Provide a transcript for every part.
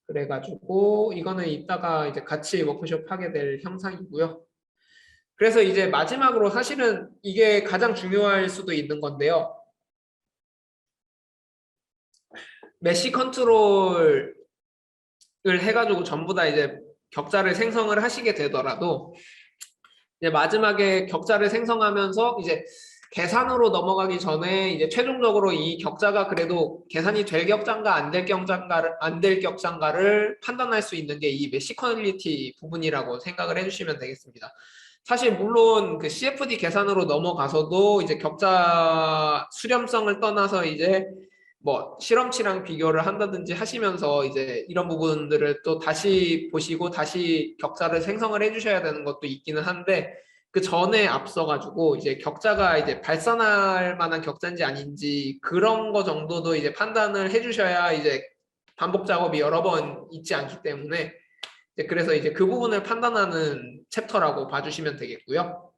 그래가지고 이거는 이따가 이제 같이 워크숍 하게 될 형상이고요. 그래서 이제 마지막으로 사실은 이게 가장 중요할 수도 있는 건데요. 메시 컨트롤을 해가지고 전부 다 이제 격자를 생성을 하시게 되더라도 이제 마지막에 격자를 생성하면서 이제 계산으로 넘어가기 전에 이제 최종적으로 이 격자가 그래도 계산이 될 격자인가 안 될 격자인가를 판단할 수 있는 게 이 메시 퀄리티 부분이라고 생각을 해주시면 되겠습니다. 사실 물론 그 CFD 계산으로 넘어가서도 이제 격자 수렴성을 떠나서 이제 뭐 실험치랑 비교를 한다든지 하시면서 이제 이런 부분들을 또 다시 보시고 다시 격자를 생성을 해주셔야 되는 것도 있기는 한데 그 전에 앞서가지고 이제 격자가 이제 발산할 만한 격자인지 아닌지 그런 거 정도도 이제 판단을 해주셔야 이제 반복 작업이 여러 번 있지 않기 때문에 그래서 이제 그 부분을 판단하는 챕터라고 봐주시면 되겠고요.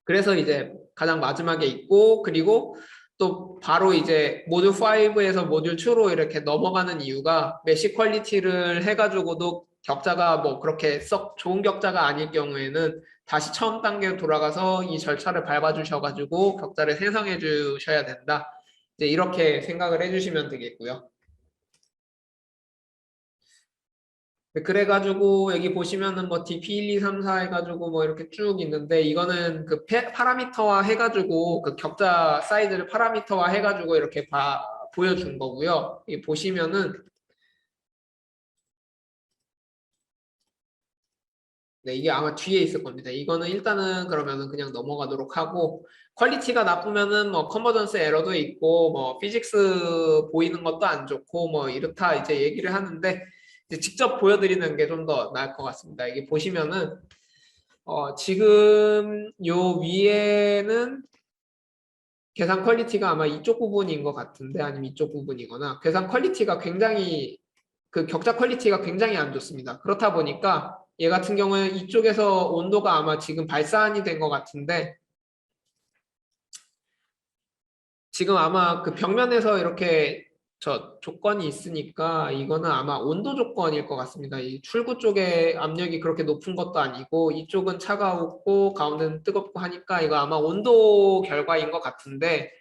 그래서 이제 가장 마지막에 있고 그리고 또 바로 이제 모듈 5에서 모듈 2로 이렇게 넘어가는 이유가 메시 퀄리티를 해가지고도 격자가 뭐 그렇게 썩 좋은 격자가 아닐 경우에는 다시 처음 단계로 돌아가서 이 절차를 밟아주셔가지고 격자를 생성해 주셔야 된다. 이제 이렇게 생각을 해주시면 되겠고요. 그래가지고 여기 보시면은 뭐 DP1, 2, 3, 4 해가지고 뭐 이렇게 쭉 있는데 이거는 그 파라미터화 해가지고 그 격자 사이즈를 파라미터화 해가지고 이렇게 보여준 거고요. 이 보시면은 네, 이게 아마 뒤에 있을 겁니다. 이거는 일단은 그러면은 그냥 넘어가도록 하고 퀄리티가 나쁘면은 뭐 컨버전스 에러도 있고 뭐 피직스 보이는 것도 안 좋고 뭐 이렇다 이제 얘기를 하는데 이제 직접 보여드리는 게 좀 더 나을 것 같습니다. 이게 보시면은 지금 요 위에는 계산 퀄리티가 아마 이쪽 부분인 것 같은데 아니면 이쪽 부분이거나 계산 퀄리티가 굉장히 그 격자 퀄리티가 굉장히 안 좋습니다. 그렇다 보니까 얘 같은 경우는 이쪽에서 온도가 아마 지금 발산이 된 것 같은데 지금 아마 그 벽면에서 이렇게 저 조건이 있으니까 이거는 아마 온도 조건일 것 같습니다. 이 출구 쪽에 압력이 그렇게 높은 것도 아니고 이쪽은 차가웠고 가운데는 뜨겁고 하니까 이거 아마 온도 결과인 것 같은데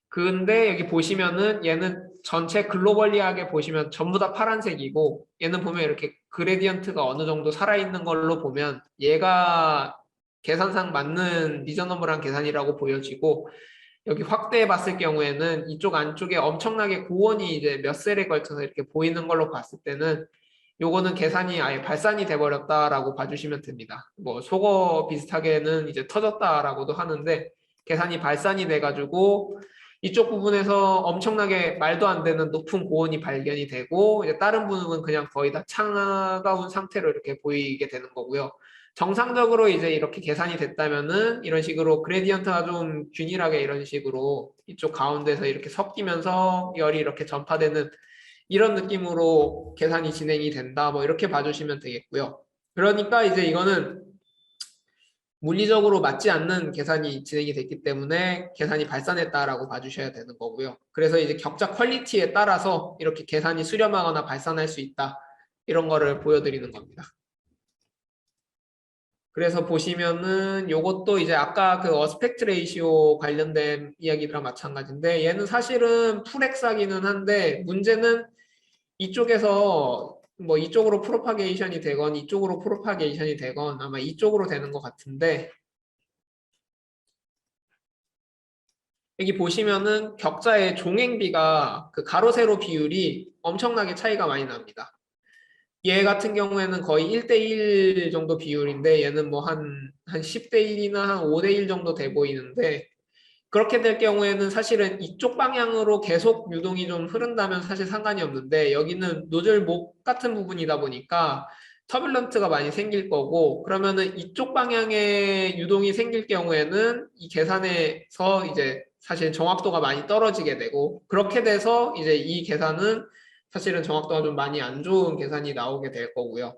근데 여기 보시면은 얘는 전체 글로벌리하게 보시면 전부 다 파란색이고 얘는 보면 이렇게 그레디언트가 어느 정도 살아있는 걸로 보면 얘가 계산상 맞는 리저너블한 계산이라고 보여지고 여기 확대해 봤을 경우에는 이쪽 안쪽에 엄청나게 고원이 이제 몇 셀에 걸쳐서 이렇게 보이는 걸로 봤을 때는 요거는 계산이 아예 발산이 돼 버렸다라고 봐주시면 됩니다. 뭐 속어 비슷하게는 이제 터졌다라고도 하는데 계산이 발산이 돼가지고 이쪽 부분에서 엄청나게 말도 안 되는 높은 고온이 발견이 되고 이제 다른 부분은 그냥 거의 다 차가운 상태로 이렇게 보이게 되는 거고요. 정상적으로 이제 이렇게 계산이 됐다면은 이런 식으로 그레디언트가 좀 균일하게 이런 식으로 이쪽 가운데서 이렇게 섞이면서 열이 이렇게 전파되는 이런 느낌으로 계산이 진행이 된다. 뭐 이렇게 봐주시면 되겠고요. 그러니까 이제 이거는 물리적으로 맞지 않는 계산이 진행이 됐기 때문에 계산이 발산했다라고 봐주셔야 되는 거고요. 그래서 이제 격자 퀄리티에 따라서 이렇게 계산이 수렴하거나 발산할 수 있다. 이런 거를 보여드리는 겁니다. 그래서 보시면은 요것도 이제 아까 그 어스펙트 레이시오 관련된 이야기들랑 마찬가지인데 얘는 사실은 풀엑사기는 한데 문제는 이쪽에서 뭐 이쪽으로 프로파게이션이 되건 이쪽으로 프로파게이션이 되건 아마 이쪽으로 되는 것 같은데 여기 보시면은 격자의 종행비가 그 가로 세로 비율이 엄청나게 차이가 많이 납니다. 얘 같은 경우에는 거의 1대1 정도 비율인데 얘는 뭐 한 10대1이나 한 5대1 정도 돼 보이는데 그렇게 될 경우에는 사실은 이쪽 방향으로 계속 유동이 좀 흐른다면 사실 상관이 없는데 여기는 노즐 목 같은 부분이다 보니까 터뷸런트가 많이 생길 거고 그러면은 이쪽 방향에 유동이 생길 경우에는 이 계산에서 이제 사실 정확도가 많이 떨어지게 되고 그렇게 돼서 이제 이 계산은 사실은 정확도가 좀 많이 안 좋은 계산이 나오게 될 거고요.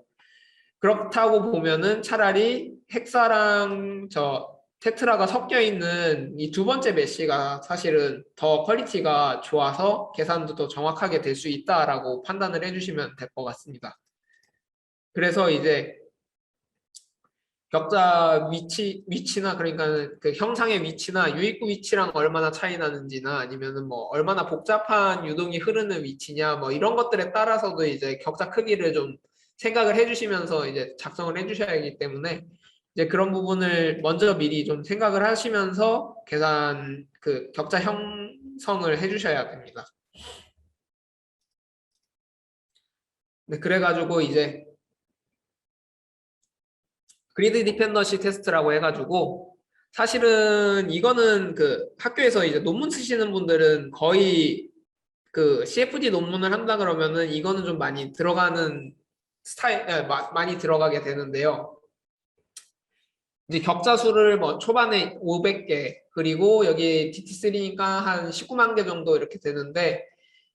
그렇다고 보면은 차라리 헥사랑 저 테트라가 섞여 있는 이 두 번째 메쉬가 사실은 더 퀄리티가 좋아서 계산도 더 정확하게 될 수 있다라고 판단을 해주시면 될 것 같습니다. 그래서 이제 격자 위치나 그러니까 그 형상의 위치나 유입구 위치랑 얼마나 차이 나는지나 아니면은 뭐 얼마나 복잡한 유동이 흐르는 위치냐 뭐 이런 것들에 따라서도 이제 격자 크기를 좀 생각을 해주시면서 이제 작성을 해주셔야 하기 때문에 이제 그런 부분을 먼저 미리 좀 생각을 하시면서 계산 그 격자 형성을 해주셔야 됩니다. 네, 그래가지고 이제 그리드 디펜던시 테스트라고 해가지고 사실은 이거는 그 학교에서 이제 논문 쓰시는 분들은 거의 그 CFD 논문을 한다 그러면은 이거는 좀 많이 들어가는 많이 들어가게 되는데요. 이제 격자 수를 뭐 초반에 500개 그리고 여기 DT3니까 한 19만 개 정도 이렇게 되는데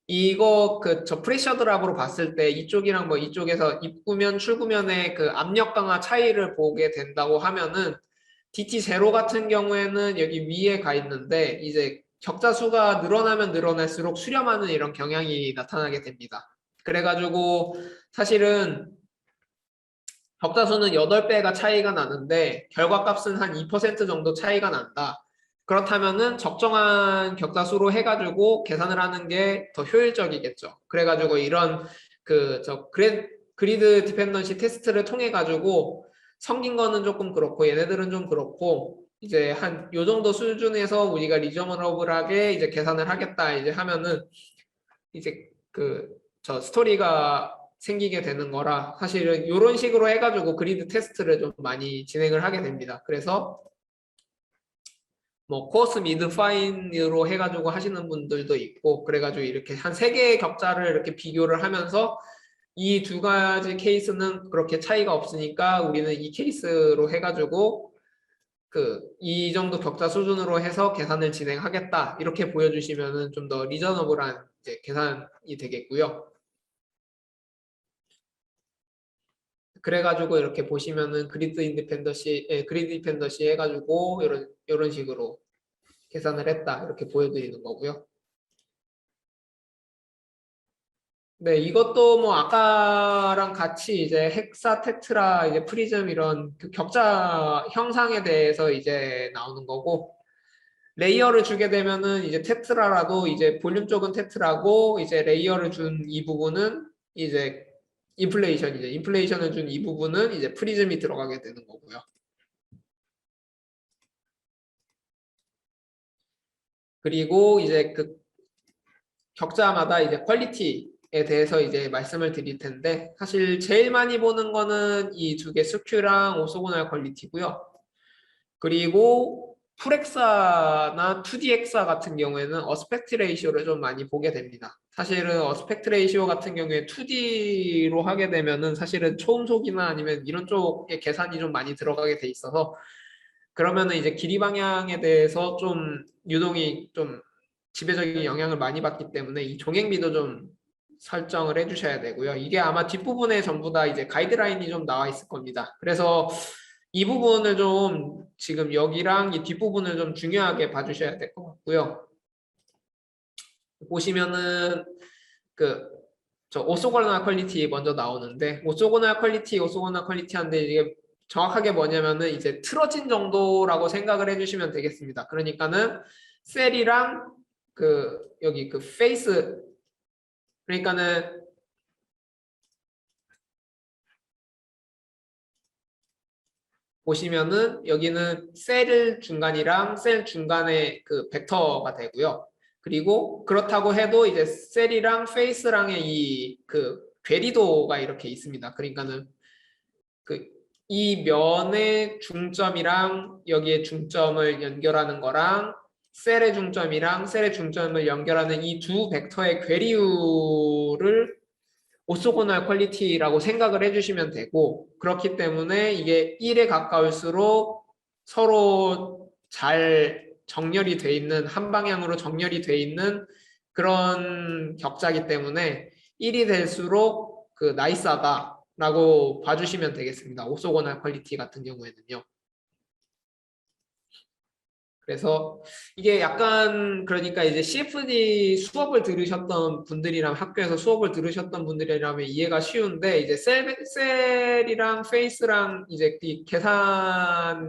이거 그 저 프레셔 드랍으로 봤을 때 이쪽이랑 뭐 이쪽에서 입구면 출구면의 그 압력 강화 차이를 보게 된다고 하면은 DT0 같은 경우에는 여기 위에 가 있는데 이제 격자 수가 늘어나면 늘어날수록 수렴하는 이런 경향이 나타나게 됩니다. 그래가지고 사실은 격자 수는 8배가 차이가 나는데 결과값은 한 2% 정도 차이가 난다. 그렇다면은 적정한 격자 수로 해가지고 계산을 하는 게 더 효율적이겠죠. 그래가지고 이런 그리드 디펜던시 테스트를 통해 가지고 성긴 거는 조금 그렇고 얘네들은 좀 그렇고 이제 한 요 정도 수준에서 우리가 리저너러블하게 이제 계산을 하겠다 이제 하면은 이제 그 저 스토리가 생기게 되는 거라 사실은 이런 식으로 해가지고 그리드 테스트를 좀 많이 진행을 하게 됩니다. 그래서 뭐 코어스 미드 파인으로 해가지고 하시는 분들도 있고 그래가지고 이렇게 한 3개의 격자를 이렇게 비교를 하면서 이 두 가지 케이스는 그렇게 차이가 없으니까 우리는 이 케이스로 해가지고 그 이 정도 격자 수준으로 해서 계산을 진행하겠다 이렇게 보여주시면은 좀 더 리저너블한 이제 계산이 되겠고요. 그래가지고 이렇게 보시면은 그리드 디펜더시 해가지고 이런 식으로 계산을 했다 이렇게 보여드리는 거고요. 네, 이것도 뭐 아까랑 같이 이제 헥사, 테트라, 이제 프리즘 이런 그 격자 형상에 대해서 이제 나오는 거고 레이어를 주게 되면은 이제 테트라라도 이제 볼륨 쪽은 테트라고 이제 레이어를 준 이 부분은 이제 인플레이션이죠. 인플레이션을 준 이 부분은 이제 프리즘이 들어가게 되는 거고요. 그리고 이제 그 격자마다 이제 퀄리티에 대해서 이제 말씀을 드릴 텐데 사실 제일 많이 보는 거는 이 두 개 스큐랑 오소고날 퀄리티고요. 그리고 풀엑사나 2D 엑사 같은 경우에는 어스펙트 레이시오를 좀 많이 보게 됩니다. 사실은 어스펙트 레이시오 같은 경우에 2D로 하게 되면은 사실은 초음속이나 아니면 이런 쪽에 계산이 좀 많이 들어가게 돼 있어서 그러면은 이제 길이 방향에 대해서 좀 유동이 좀 지배적인 영향을 많이 받기 때문에 이 종횡비도 좀 설정을 해주셔야 되고요. 이게 아마 뒷부분에 전부 다 이제 가이드라인이 좀 나와 있을 겁니다. 그래서 이 부분을 좀 지금 여기랑 이 뒷부분을 좀 중요하게 봐주셔야 될 것 같고요. 보시면은 그 저 오소고나 퀄리티 먼저 나오는데 오소고나 퀄리티 한데 이게 정확하게 뭐냐면은 이제 틀어진 정도라고 생각을 해주시면 되겠습니다. 그러니까는 셀이랑 그 여기 그 페이스 그러니까는 보시면은 여기는 셀 중간이랑 셀 중간의 그 벡터가 되고요. 그리고 그렇다고 해도 이제 셀이랑 페이스랑의 이 그 괴리도가 이렇게 있습니다. 그러니까는 그 이 면의 중점이랑 여기에 중점을 연결하는 거랑 셀의 중점이랑 셀의 중점을 연결하는 이 두 벡터의 괴리율을 오소고날 퀄리티라고 생각을 해주시면 되고 그렇기 때문에 이게 1에 가까울수록 서로 잘 정렬이 돼 있는 한 방향으로 정렬이 돼 있는 그런 격자기 때문에 1이 될수록 그 나이스하다 라고 봐주시면 되겠습니다. 오소고날 퀄리티 같은 경우에는요. 그래서 이게 약간 그러니까 이제 CFD 수업을 들으셨던 분들이랑 학교에서 수업을 들으셨던 분들이라면 이해가 쉬운데 이제 셀이랑 페이스랑 이제 이 계산이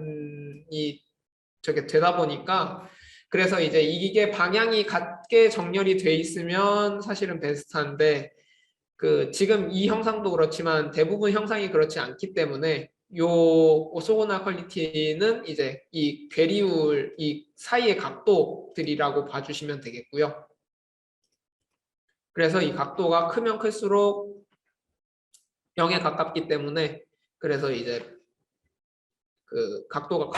저게 되다 보니까 그래서 이제 이게 방향이 같게 정렬이 돼 있으면 사실은 베스트한데 그 지금 이 형상도 그렇지만 대부분 형상이 그렇지 않기 때문에 요 오소고나 퀄리티는 이제 이 괴리울 이 사이의 각도들이라고 봐주시면 되겠고요. 그래서 이 각도가 크면 클수록 0에 가깝기 때문에 그래서 이제 그 각도가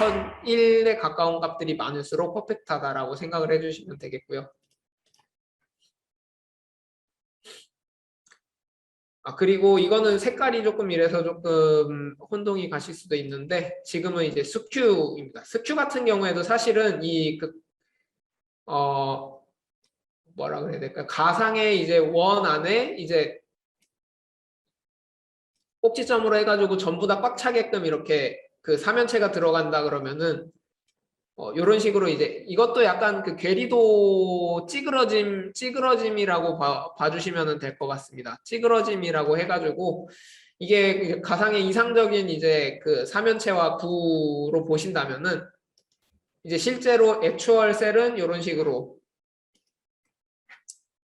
1에 가까운 값들이 많을수록 퍼펙트하다라고 생각을 해주시면 되겠고요. 그리고 이거는 색깔이 조금 이래서 조금 혼동이 가실 수도 있는데 지금은 이제 스큐입니다. 스큐 같은 경우에도 사실은 뭐라 그래야 될까요? 가상의 이제 원 안에 이제 꼭지점으로 해가지고 전부 다 꽉 차게끔 이렇게 그 사면체가 들어간다 그러면은 이런 식으로 이제 이것도 약간 그 괴리도 찌그러짐이라고 봐주시면 될 것 같습니다. 찌그러짐이라고 해가지고 이게 가상의 이상적인 이제 그 사면체와 구로 보신다면은 이제 실제로 액추얼 셀은 이런 식으로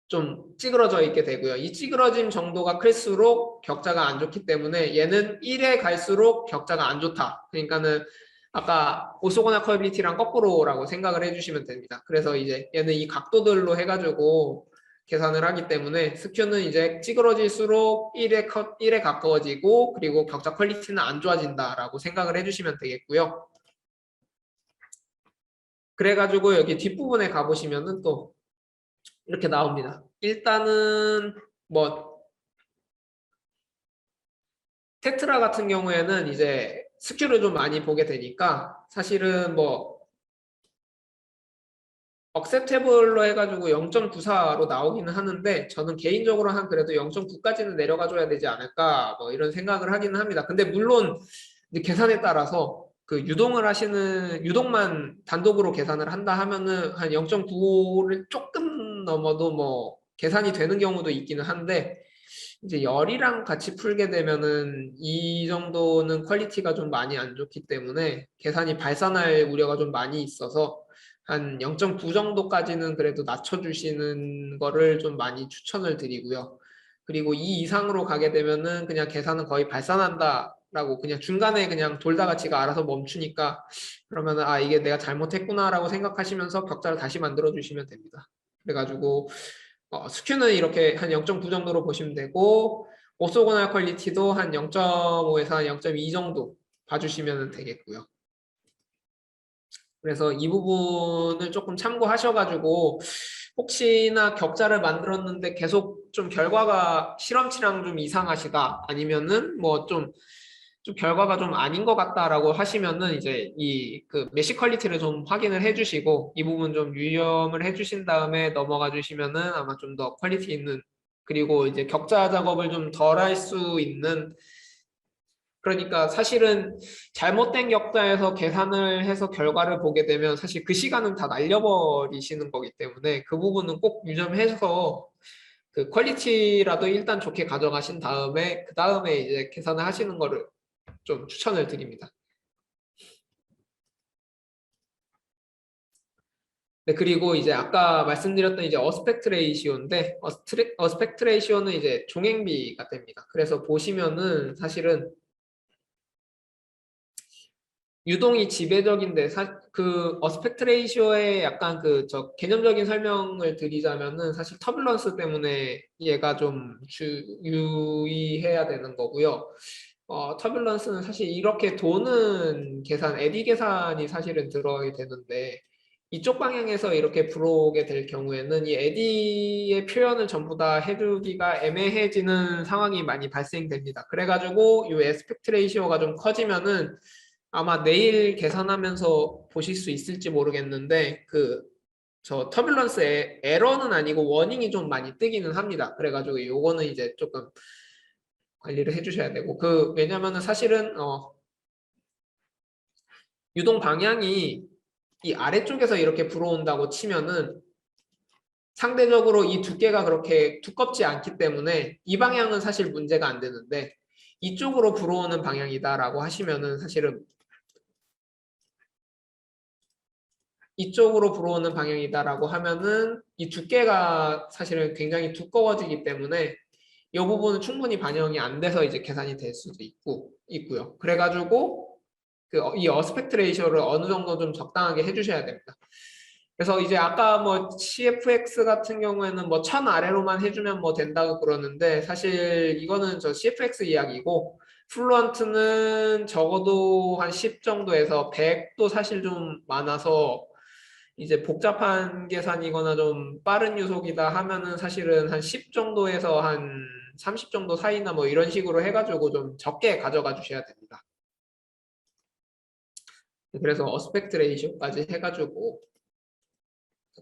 좀 찌그러져 있게 되고요. 이 찌그러짐 정도가 클수록 격자가 안 좋기 때문에 얘는 1에 갈수록 격자가 안 좋다. 그러니까는 아까 오소고나 커비리티랑 거꾸로라고 생각을 해주시면 됩니다. 그래서 이제 얘는 이 각도들로 해가지고 계산을 하기 때문에 스큐는 이제 찌그러질수록 1에 가까워지고 그리고 격자 퀄리티는 안 좋아진다라고 생각을 해주시면 되겠고요. 그래가지고 여기 뒷부분에 가보시면은 또 이렇게 나옵니다. 일단은 뭐 테트라 같은 경우에는 이제 스큐를 좀 많이 보게 되니까 사실은 뭐 억셉테블로 해가지고 0.94로 나오기는 하는데 저는 개인적으로 한 그래도 0.9까지는 내려가 줘야 되지 않을까 뭐 이런 생각을 하기는 합니다. 근데 물론 이제 계산에 따라서 그 유동만 단독으로 계산을 한다 하면은 한 0.95를 조금 넘어도 뭐 계산이 되는 경우도 있기는 한데 이제 열이랑 같이 풀게 되면은 이 정도는 퀄리티가 좀 많이 안 좋기 때문에 계산이 발산할 우려가 좀 많이 있어서 한 0.9 정도까지는 그래도 낮춰주시는 거를 좀 많이 추천을 드리고요. 그리고 이 이상으로 가게 되면은 그냥 계산은 거의 발산한다라고 그냥 중간에 그냥 돌다가 지가 알아서 멈추니까 그러면은 이게 내가 잘못했구나라고 생각하시면서 격자를 다시 만들어 주시면 됩니다. 그래가지고 스큐는 이렇게 한 0.9 정도로 보시면 되고 오소고날 퀄리티도 한 0.5에서 한 0.2 정도 봐주시면 되겠고요. 그래서 이 부분을 조금 참고하셔가지고 혹시나 격자를 만들었는데 계속 좀 결과가 실험치랑 좀 이상하시다 아니면은 뭐 좀 결과가 좀 아닌 것 같다라고 하시면은 이제 이 그 메시 퀄리티를 좀 확인을 해주시고 이 부분 좀 유념을 해주신 다음에 넘어가 주시면은 아마 좀 더 퀄리티 있는 그리고 이제 격자 작업을 좀 덜 할 수 있는 그러니까 사실은 잘못된 격자에서 계산을 해서 결과를 보게 되면 사실 그 시간은 다 날려버리시는 거기 때문에 그 부분은 꼭 유념해서 그 퀄리티라도 일단 좋게 가져가신 다음에 그 다음에 이제 계산을 하시는 거를 좀 추천을 드립니다. 네, 그리고 이제 아까 말씀드렸던 이제 어스펙트 레이시오인데 어스펙트 레이시오는 이제 종횡비가 됩니다. 그래서 보시면은 사실은 유동이 지배적인데 그 어스펙트 레이시오의 약간 그 개념적인 설명을 드리자면은 사실 터뷸런스 때문에 얘가 좀 유의해야 되는 거고요. 터뷸런스는 사실 이렇게 도는 계산, 에디 계산이 사실은 들어가게 되는데 이쪽 방향에서 이렇게 불어오게 될 경우에는 이 에디의 표현을 전부 다 해주기가 애매해지는 상황이 많이 발생됩니다. 그래가지고 이 에스펙트 레이시오가 좀 커지면은 아마 내일 계산하면서 보실 수 있을지 모르겠는데 저 터뷸런스 에러는 아니고 워닝이 좀 많이 뜨기는 합니다. 그래가지고 요거는 이제 조금 관리를 해주셔야 되고 왜냐면은 사실은 유동 방향이 이 아래쪽에서 이렇게 불어온다고 치면은 상대적으로 이 두께가 그렇게 두껍지 않기 때문에 이 방향은 사실 문제가 안 되는데 이쪽으로 불어오는 방향이다라고 하시면은 사실은 이쪽으로 불어오는 방향이다라고 하면은 이 두께가 사실은 굉장히 두꺼워지기 때문에 이 부분은 충분히 반영이 안 돼서 이제 계산이 될 수도 있고요. 그래가지고 이 어스펙트 레이쇼를 어느 정도 좀 적당하게 해주셔야 됩니다. 그래서 이제 아까 뭐 CFX 같은 경우에는 뭐 1000 아래로만 해주면 뭐 된다고 그러는데 사실 이거는 저 CFX 이야기고 플루언트는 적어도 한 10 정도에서 100도 사실 좀 많아서 이제 복잡한 계산이거나 좀 빠른 유속이다 하면은 사실은 한 10 정도에서 한 30 정도 사이나 뭐 이런 식으로 해가지고 좀 적게 가져가 주셔야 됩니다. 그래서 어스펙트 레이쇼까지 해가지고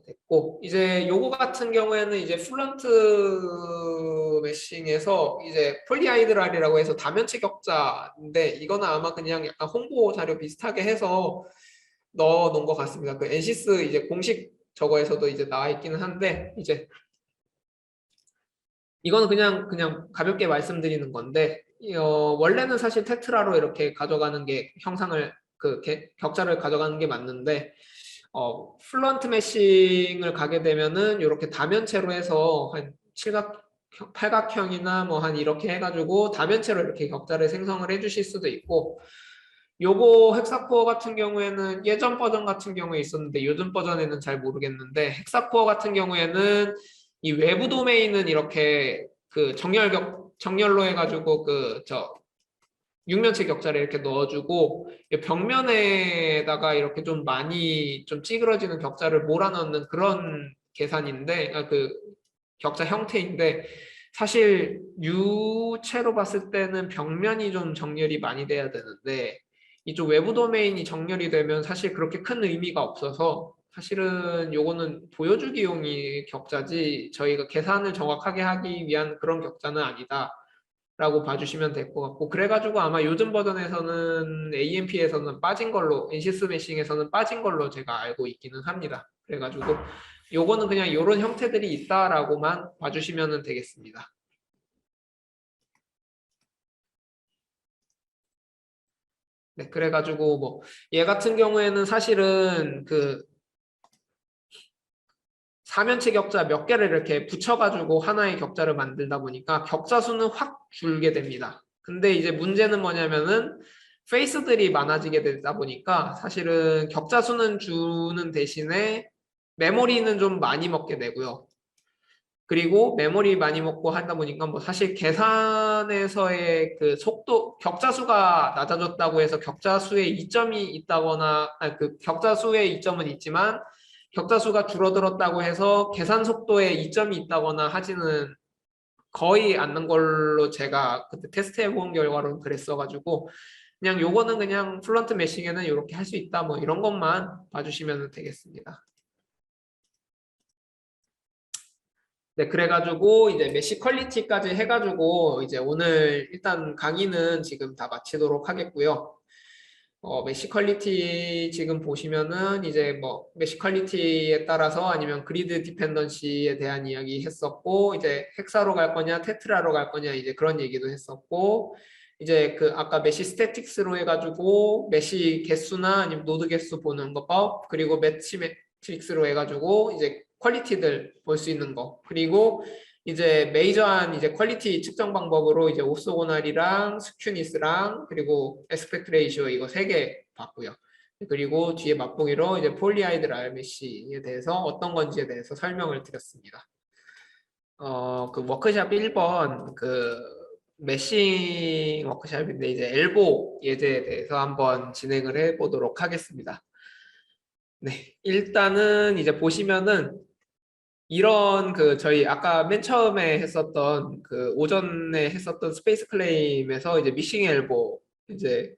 됐고 이제 요거 같은 경우에는 이제 플런트 메싱에서 이제 폴리하이드랄이라고 해서 다면체 격자인데 이거는 아마 그냥 약간 홍보 자료 비슷하게 해서 넣어 놓은 것 같습니다. 그 엔시스 이제 공식 저거에서도 이제 나와 있기는 한데 이제 이거는 그냥 가볍게 말씀드리는 건데 원래는 사실 테트라로 이렇게 가져가는 게 형상을 격자를 가져가는 게 맞는데 플런트 매싱을 가게 되면은 이렇게 다면체로 해서 한 팔각형이나 뭐 한 이렇게 해가지고 다면체로 이렇게 격자를 생성을 해주실 수도 있고 요거 헥사코어 같은 경우에는 예전 버전 같은 경우에 있었는데 요즘 버전에는 잘 모르겠는데 헥사코어 같은 경우에는 이 외부 도메인은 이렇게 그 정렬로 해가지고 육면체 격자를 이렇게 넣어주고 벽면에다가 이렇게 좀 많이 좀 찌그러지는 격자를 몰아넣는 그런 계산인데 그 격자 형태인데 사실 유체로 봤을 때는 벽면이 좀 정렬이 많이 돼야 되는데 이쪽 외부 도메인이 정렬이 되면 사실 그렇게 큰 의미가 없어서 사실은 요거는 보여주기용이 격자지 저희가 계산을 정확하게 하기 위한 그런 격자는 아니다. 라고 봐주시면 될 것 같고 그래가지고 아마 요즘 버전에서는 AMP에서는 빠진 걸로 엔시스 매싱에서는 빠진 걸로 제가 알고 있기는 합니다. 그래가지고 요거는 그냥 요런 형태들이 있다라고만 봐주시면 되겠습니다. 네, 그래가지고 뭐 얘 같은 경우에는 사실은 그 사면체 격자 몇 개를 이렇게 붙여가지고 하나의 격자를 만들다 보니까 격자 수는 확 줄게 됩니다. 근데 이제 문제는 뭐냐면은 페이스들이 많아지게 되다 보니까 사실은 격자 수는 주는 대신에 메모리는 좀 많이 먹게 되고요. 그리고 메모리 많이 먹고 하다 보니까 뭐 사실 계산에서의 그 속도 격자 수가 낮아졌다고 해서 격자 수에 이점이 있다거나 그 격자 수에 이점은 있지만 격자 수가 줄어들었다고 해서 계산 속도에 이점이 있다거나 하지는 거의 않는 걸로 제가 그때 테스트해 본 결과로는 그랬어가지고 그냥 요거는 그냥 플런트 매싱에는 이렇게 할 수 있다 뭐 이런 것만 봐주시면 되겠습니다. 네, 그래가지고 이제 메시 퀄리티까지 해가지고 이제 오늘 일단 강의는 지금 다 마치도록 하겠고요. 메시 퀄리티 지금 보시면은 이제 뭐 메시 퀄리티에 따라서 아니면 그리드 디펜던시에 대한 이야기 했었고 이제 헥사로 갈 거냐 테트라로 갈 거냐 이제 그런 얘기도 했었고 이제 그 아까 메시 스태틱스로 해가지고 메시 개수나 아니면 노드 개수 보는 거법 그리고 매치 매트릭스로 해가지고 이제 퀄리티들 볼 수 있는 거 그리고 이제 메이저한 이제 퀄리티 측정 방법으로 이제 오소고날이랑 스큐니스랑 그리고 에스펙트 레이시오 이거 세 개 봤고요. 그리고 뒤에 맛보기로 이제 폴리하이드 RMC에 대해서 어떤 건지에 대해서 설명을 드렸습니다. 그 워크샵 1번 그 메싱 워크샵인데 이제 엘보 예제에 대해서 한번 진행을 해 보도록 하겠습니다. 네, 일단은 이제 보시면은 이런 저희 아까 맨 처음에 했었던 그 오전에 했었던 스페이스 클레임에서 이제 믹싱 엘보 이제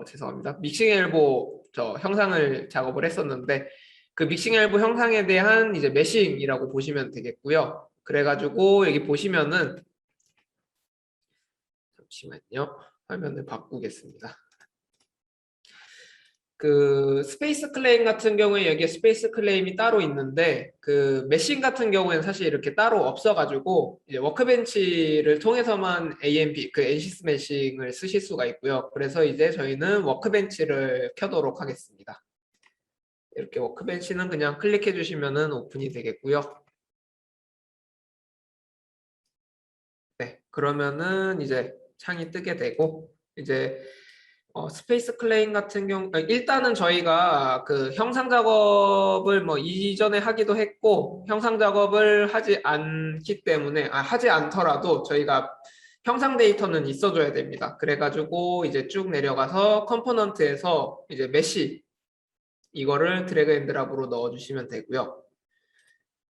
죄송합니다. 믹싱 엘보 저 형상을 작업을 했었는데 그 믹싱 엘보 형상에 대한 이제 메싱이라고 보시면 되겠고요. 그래가지고 여기 보시면은 잠시만요. 화면을 바꾸겠습니다. 그 스페이스 클레임 같은 경우에 여기에 스페이스 클레임이 따로 있는데 그 메신 같은 경우에는 사실 이렇게 따로 없어가지고 이제 워크벤치를 통해서만 AMP 그 NC 스매싱을 쓰실 수가 있고요. 그래서 이제 저희는 워크벤치를 켜도록 하겠습니다. 이렇게 워크벤치는 그냥 클릭해 주시면은 오픈이 되겠고요. 네, 그러면은 이제 창이 뜨게 되고 이제 스페이스 클레임 같은 경우 일단은 저희가 그 형상 작업을 뭐 이전에 하기도 했고 형상 작업을 하지 않기 때문에 하지 않더라도 저희가 형상 데이터는 있어줘야 됩니다. 그래가지고 이제 쭉 내려가서 컴포넌트에서 이제 메시 이거를 드래그 앤 드랍으로 넣어주시면 되고요.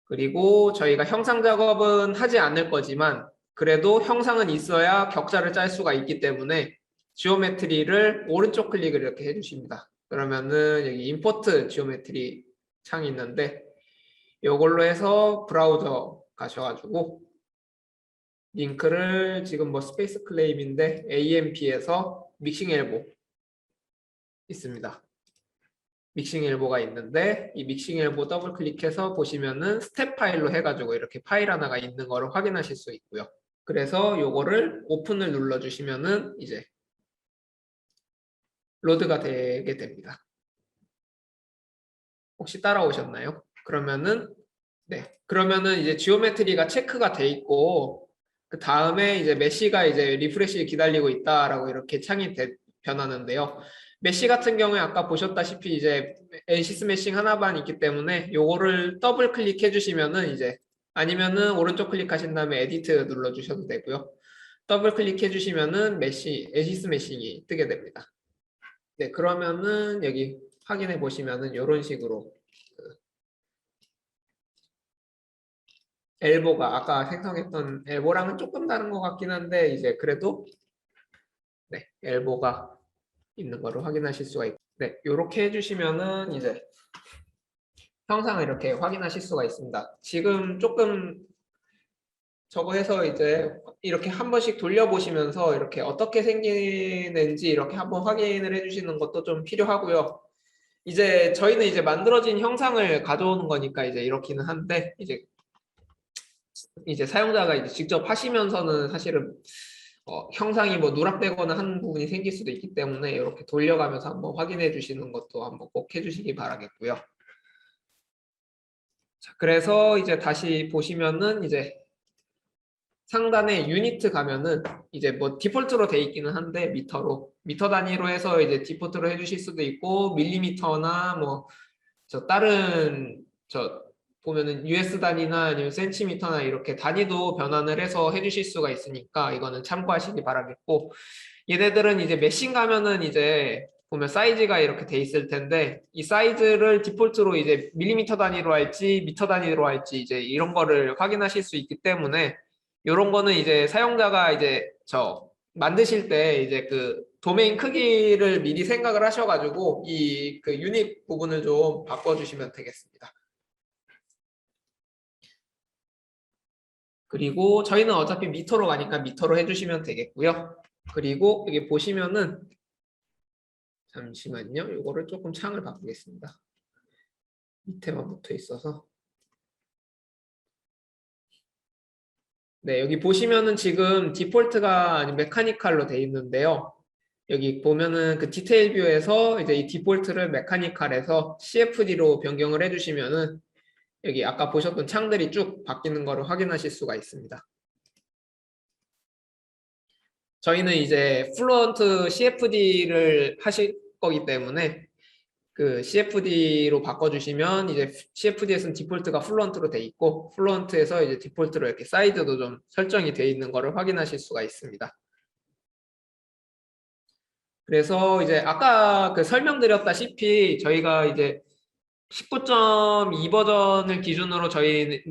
그리고 저희가 형상 작업은 하지 않을 거지만 그래도 형상은 있어야 격자를 짤 수가 있기 때문에 지오메트리를 오른쪽 클릭을 이렇게 해주십니다. 그러면은 여기 임포트 지오메트리 창이 있는데 이걸로 해서 브라우저 가셔가지고 링크를 지금 뭐 스페이스 클레임인데 AMP에서 믹싱 엘보 있습니다. 믹싱 엘보가 있는데 이 믹싱 엘보 더블 클릭해서 보시면은 스텝 파일로 해가지고 이렇게 파일 하나가 있는 거를 확인하실 수 있고요. 그래서 요거를 오픈을 눌러주시면은 이제 로드가 되게 됩니다. 혹시 따라오셨나요? 그러면은 이제 지오메트리가 체크가 돼 있고 그 다음에 이제 메시가 이제 리프레시 기다리고 있다라고 이렇게 창이 변하는데요. 메시 같은 경우에 아까 보셨다시피 이제 NC 스매싱 하나만 있기 때문에 요거를 더블 클릭해 주시면은 이제 아니면은 오른쪽 클릭하신 다음에 에디트 눌러 주셔도 되고요. 더블 클릭해 주시면은 NC 스매싱이 뜨게 됩니다. 네, 그러면은 여기 확인해 보시면은 이런 식으로 엘보가 아까 생성했던 엘보랑은 조금 다른 것 같긴 한데 이제 그래도 네, 엘보가 있는 거를 확인하실 수가 있고 네, 이렇게 해주시면은 이제 형상을 이렇게 확인하실 수가 있습니다. 지금 조금 저거 해서 이제 이렇게 한 번씩 돌려보시면서 이렇게 어떻게 생기는지 이렇게 한번 확인을 해주시는 것도 좀 필요하고요. 이제 저희는 이제 만들어진 형상을 가져오는 거니까 이제 이렇기는 한데 이제 사용자가 이제 직접 하시면서는 사실은 형상이 뭐 누락되거나 하는 부분이 생길 수도 있기 때문에 이렇게 돌려가면서 한번 확인해 주시는 것도 한번 꼭 해주시기 바라겠고요. 자, 그래서 이제 다시 보시면은 이제 상단에 유니트 가면은 이제 뭐 디폴트로 돼 있기는 한데 미터 단위로 해서 이제 디폴트로 해주실 수도 있고 밀리미터나 뭐 저 다른 저 보면은 US 단위나 아니면 센티미터나 이렇게 단위도 변환을 해서 해주실 수가 있으니까 이거는 참고하시기 바라겠고 얘네들은 이제 메신 가면은 이제 보면 사이즈가 이렇게 돼 있을 텐데 이 사이즈를 디폴트로 이제 밀리미터 단위로 할지 미터 단위로 할지 이제 이런 거를 확인하실 수 있기 때문에 이런 거는 이제 사용자가 이제 저 만드실 때 이제 그 도메인 크기를 미리 생각을 하셔가지고 이 그 유닛 부분을 좀 바꿔주시면 되겠습니다. 그리고 저희는 어차피 미터로 가니까 미터로 해주시면 되겠고요. 그리고 여기 보시면은 잠시만요. 이거를 조금 창을 바꾸겠습니다. 밑에만 붙어 있어서. 네, 여기 보시면은 지금 디폴트가 메카니컬로 돼 있는데요. 여기 보면은 그 디테일 뷰에서 이제 이 디폴트를 메카니컬에서 CFD로 변경을 해주시면은 여기 아까 보셨던 창들이 쭉 바뀌는 거를 확인하실 수가 있습니다. 저희는 이제 플루언트 CFD를 하실 거기 때문에 그 CFD로 바꿔주시면 이제 CFD에서는 디폴트가 플루언트로 돼 있고 플루언트에서 이제 디폴트로 이렇게 사이드도 좀 설정이 돼 있는 거를 확인하실 수가 있습니다. 그래서 이제 아까 그 설명드렸다시피 저희가 이제 19.2 버전을 기준으로 저희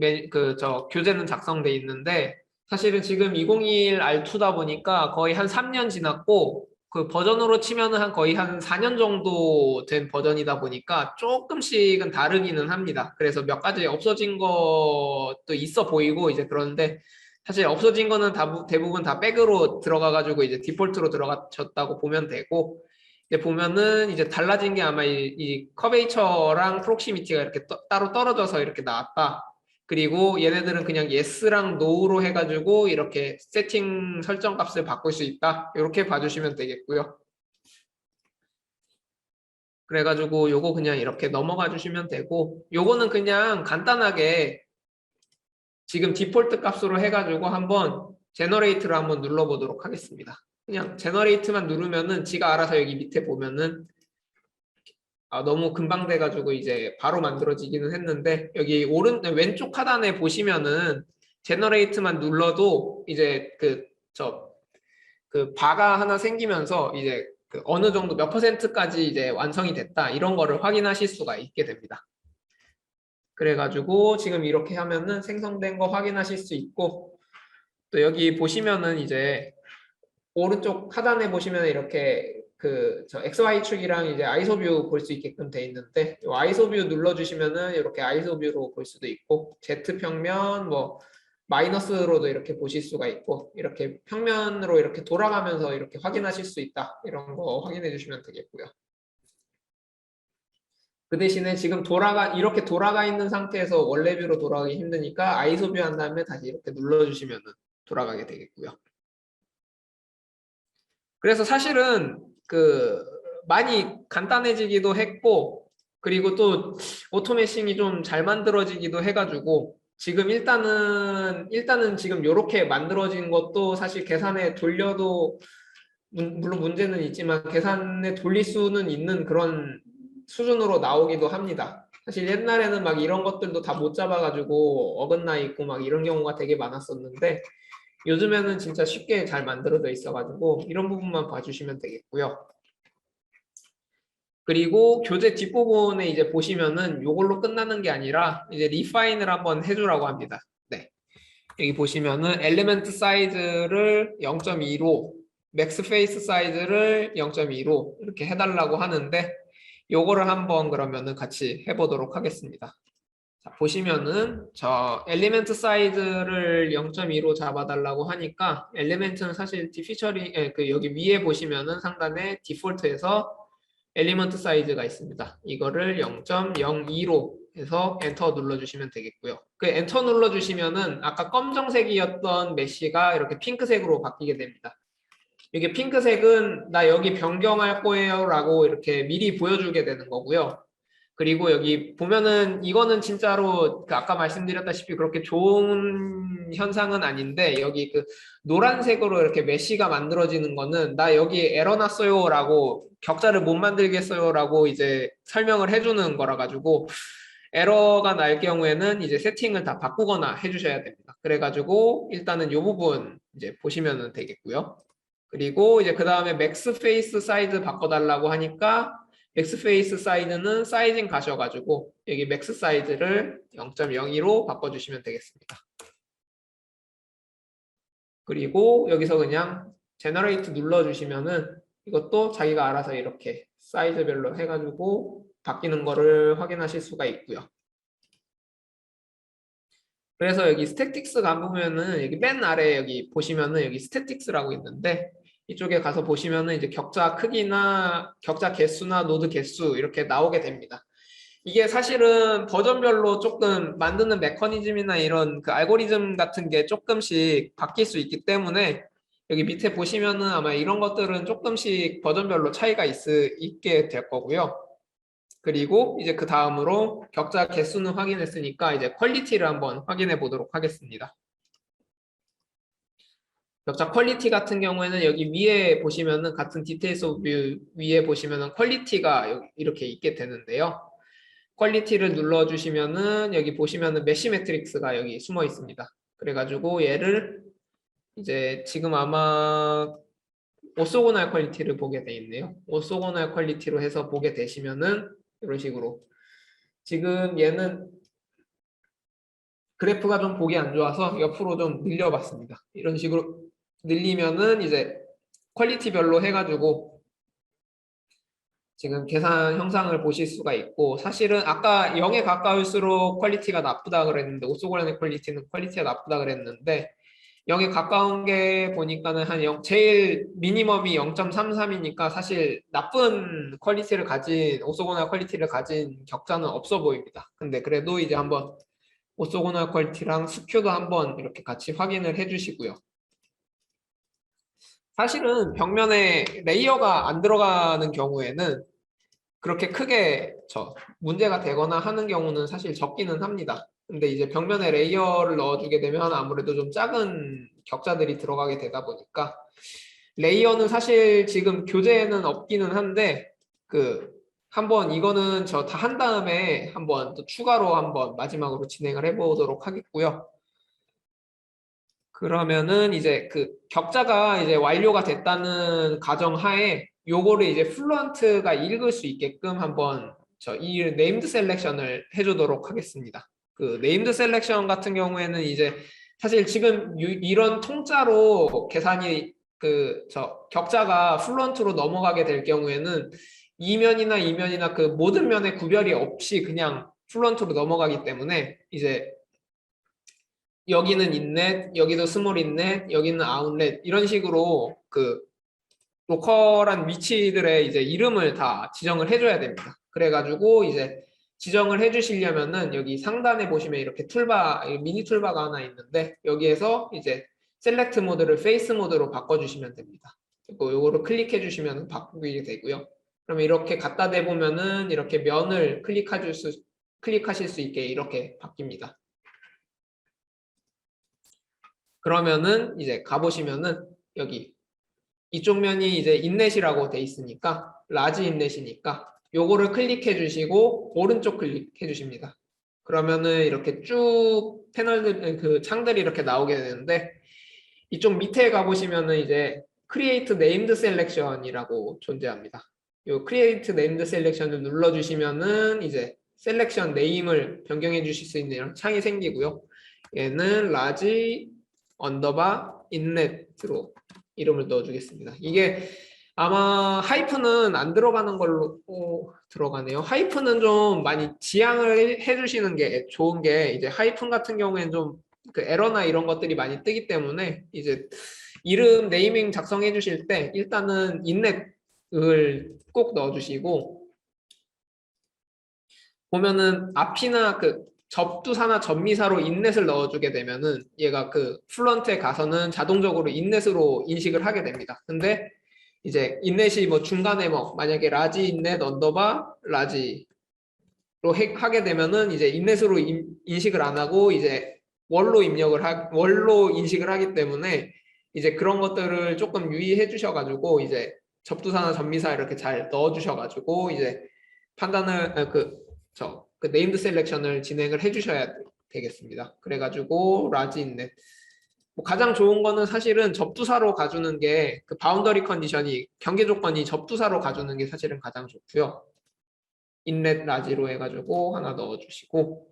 저 교재는 작성돼 있는데 사실은 지금 2021 R2다 보니까 거의 한 3년 지났고 그 버전으로 치면은 한 거의 한 4년 정도 된 버전이다 보니까 조금씩은 다르기는 합니다. 그래서 몇 가지 없어진 것도 있어 보이고 이제 그런데 사실 없어진 거는 대부분 다 백으로 들어가 가지고 이제 디폴트로 들어가셨다고 보면 되고 근데 보면은 이제 달라진 게 아마 이 커베이처랑 프록시미티가 이렇게 따로 떨어져서 이렇게 나왔다. 그리고 얘네들은 그냥 yes랑 no로 해가지고 이렇게 세팅 설정 값을 바꿀 수 있다. 이렇게 봐주시면 되겠고요. 그래가지고 요거 그냥 이렇게 넘어가 주시면 되고, 요거는 그냥 간단하게 지금 디폴트 값으로 해가지고 한번 제너레이트를 한번 눌러보도록 하겠습니다. 그냥 제너레이트만 누르면은 지가 알아서 여기 밑에 보면은 너무 금방 돼가지고 이제 바로 만들어지기는 했는데, 여기 왼쪽 하단에 보시면은 제너레이트만 눌러도 이제 그 바가 하나 생기면서 이제 그 어느 정도 몇 %까지 이제 완성이 됐다, 이런 거를 확인하실 수가 있게 됩니다. 그래가지고 지금 이렇게 하면은 생성된 거 확인하실 수 있고, 또 여기 보시면은 이제 오른쪽 하단에 보시면 이렇게 XY 축이랑 이제 아이소뷰 볼 수 있게끔 돼 있는데, 이 아이소뷰 눌러주시면은 이렇게 아이소뷰로 볼 수도 있고, Z 평면 뭐 마이너스로도 이렇게 보실 수가 있고, 이렇게 평면으로 이렇게 돌아가면서 이렇게 확인하실 수 있다, 이런 거 확인해 주시면 되겠고요. 그 대신에 지금 이렇게 돌아가 있는 상태에서 원래 뷰로 돌아가기 힘드니까 아이소뷰 한 다음에 다시 이렇게 눌러주시면 돌아가게 되겠고요. 그래서 사실은 많이 간단해지기도 했고, 그리고 또 오토메싱이 좀 잘 만들어지기도 해가지고, 지금 일단은 지금 이렇게 만들어진 것도 사실 계산에 돌려도 물론 문제는 있지만 계산에 돌릴 수는 있는 그런 수준으로 나오기도 합니다. 사실 옛날에는 막 이런 것들도 다 못 잡아가지고 어긋나 있고 막 이런 경우가 되게 많았었는데, 요즘에는 진짜 쉽게 잘 만들어져 있어가지고 이런 부분만 봐주시면 되겠고요. 그리고 교재 뒷부분에 이제 보시면은 이걸로 끝나는 게 아니라 이제 리파인을 한번 해주라고 합니다. 네. 여기 보시면은 엘리멘트 사이즈를 0.2로, 맥스 페이스 사이즈를 0.2로 이렇게 해달라고 하는데, 요거를 한번 그러면은 같이 해보도록 하겠습니다. 자, 보시면은 저 엘리멘트 사이즈를 0.2로 잡아달라고 하니까, 엘리멘트는 사실 여기 위에 보시면은 상단에 디폴트에서 엘리먼트 사이즈가 있습니다. 이거를 0.02로 해서 엔터 눌러주시면 되겠고요. 그 엔터 눌러주시면은 아까 검정색이었던 메쉬가 이렇게 핑크색으로 바뀌게 됩니다. 이게 핑크색은 나 여기 변경할 거예요 라고 이렇게 미리 보여주게 되는 거고요. 그리고 여기 보면은 이거는 진짜로 아까 말씀드렸다시피 그렇게 좋은 현상은 아닌데, 여기 노란색으로 이렇게 메쉬가 만들어지는 거는 나 여기 에러 났어요 라고, 격자를 못 만들겠어요 라고 이제 설명을 해주는 거라 가지고, 에러가 날 경우에는 이제 세팅을 다 바꾸거나 해주셔야 됩니다. 그래가지고 일단은 이 부분 이제 보시면 되겠고요. 그리고 이제 그 다음에 맥스 페이스 사이즈 바꿔달라고 하니까, 맥스 페이스 사이즈는 사이징 가셔가지고 여기 맥스 사이즈를 0.02로 바꿔주시면 되겠습니다. 그리고 여기서 그냥 제너레이트 눌러주시면은 이것도 자기가 알아서 이렇게 사이즈별로 해가지고 바뀌는 거를 확인하실 수가 있고요. 그래서 여기 스태틱스 가보면은 여기 맨 아래 여기 보시면은 여기 스태틱스라고 있는데, 이쪽에 가서 보시면은 이제 격자 크기나 격자 개수나 노드 개수 이렇게 나오게 됩니다. 이게 사실은 버전별로 조금 만드는 메커니즘이나 이런 알고리즘 같은 게 조금씩 바뀔 수 있기 때문에, 여기 밑에 보시면은 아마 이런 것들은 조금씩 버전별로 차이가 있게 될 거고요. 그리고 이제 그 다음으로 격자 개수는 확인했으니까 이제 퀄리티를 한번 확인해 보도록 하겠습니다. 격자 퀄리티 같은 경우에는 여기 위에 보시면은 같은 디테일스 오브 뷰 위에 보시면은 퀄리티가 이렇게 있게 되는데요. 퀄리티를 눌러주시면은 여기 보시면은 메쉬 매트릭스가 여기 숨어 있습니다. 그래가지고 얘를 이제 지금 아마 오소고날 퀄리티를 보게 돼 있네요. 오소고날 퀄리티로 해서 보게 되시면은 이런 식으로, 지금 얘는 그래프가 좀 보기 안 좋아서 옆으로 좀 늘려봤습니다. 이런 식으로 늘리면은 이제 퀄리티별로 해가지고 지금 계산 형상을 보실 수가 있고, 사실은 아까 0에 가까울수록 퀄리티가 나쁘다 그랬는데, 오소고란의 퀄리티는 퀄리티가 나쁘다 그랬는데, 0에 가까운 게 보니까는 한 0, 제일 미니멈이 0.33이니까 사실 나쁜 퀄리티를 가진, 오소고날 퀄리티를 가진 격자는 없어 보입니다. 근데 그래도 이제 한번 오소고날 퀄리티랑 스큐도 한번 이렇게 같이 확인을 해 주시고요. 사실은 벽면에 레이어가 안 들어가는 경우에는 그렇게 크게 문제가 되거나 하는 경우는 사실 적기는 합니다. 근데 이제 벽면에 레이어를 넣어주게 되면 아무래도 좀 작은 격자들이 들어가게 되다 보니까 레이어는 사실 지금 교재에는 없기는 한데 한번 이거는 다 한 다음에 한번 또 추가로 한번 마지막으로 진행을 해보도록 하겠고요. 그러면은 이제 격자가 이제 완료가 됐다는 가정하에 요거를 이제 플루언트가 읽을 수 있게끔 한번 이 네임드 셀렉션을 해주도록 하겠습니다. 네임드 셀렉션 같은 경우에는 이제 사실 지금 이런 통짜로 계산이 격자가 플루언트로 넘어가게 될 경우에는 이면이나 모든 면에 구별이 없이 그냥 플루언트로 넘어가기 때문에 이제 여기는 인넷, 여기도 스몰 인넷, 여기는 아웃렛 이런 식으로 로컬한 위치들의 이제 이름을 다 지정을 해줘야 됩니다. 그래가지고 이제 지정을 해주시려면은 여기 상단에 보시면 이렇게 미니 툴바가 하나 있는데 여기에서 이제 셀렉트 모드를 페이스 모드로 바꿔주시면 됩니다. 그리고 요거를 클릭해 주시면 바꾸게 되고요. 그러면 이렇게 갖다 대보면은 이렇게 면을 클릭하실 수 있게 이렇게 바뀝니다. 그러면은 이제 가보시면은 여기 이쪽 면이 이제 인넷이라고 돼 있으니까 라지 인넷이니까 요거를 클릭해 주시고 오른쪽 클릭해 주십니다. 그러면은 이렇게 쭉 패널들 창들이 이렇게 나오게 되는데 이쪽 밑에 가보시면은 이제 Create Named Selection이라고 존재합니다. 요 Create Named Selection을 눌러주시면은 이제 셀렉션 네임을 변경해 주실 수 있는 이런 창이 생기고요. 얘는 라지 언더바 인넷으로 이름을 넣어주겠습니다. 이게 아마 하이픈은 안 들어가는 걸로 들어가네요. 하이픈은 좀 많이 지양을 해주시는 게 좋은 게 이제 하이픈 같은 경우에는 좀 에러나 이런 것들이 많이 뜨기 때문에 이제 이름 네이밍 작성해 주실 때 일단은 인넷을 꼭 넣어주시고 보면은 앞이나 접두사나 접미사로 인넷을 넣어주게 되면은 얘가 플런트에 가서는 자동적으로 인넷으로 인식을 하게 됩니다. 근데 이제 인넷이 뭐 중간에 만약에 라지 인넷 언더바 라지로 하게 되면은 이제 인넷으로 인식을 안 하고 이제 월로 인식을 하기 때문에 이제 그런 것들을 조금 유의해 주셔가지고 이제 접두사나 접미사 이렇게 잘 넣어 주셔가지고 이제 판단을 네임드 셀렉션을 진행을 해주셔야 되겠습니다. 그래가지고 라지 인넷 가장 좋은 거는 사실은 접두사로 가주는 게 바운더리 컨디션이 경계 조건이 접두사로 가주는 게 사실은 가장 좋고요. 인넷 라지로 해가지고 하나 넣어주시고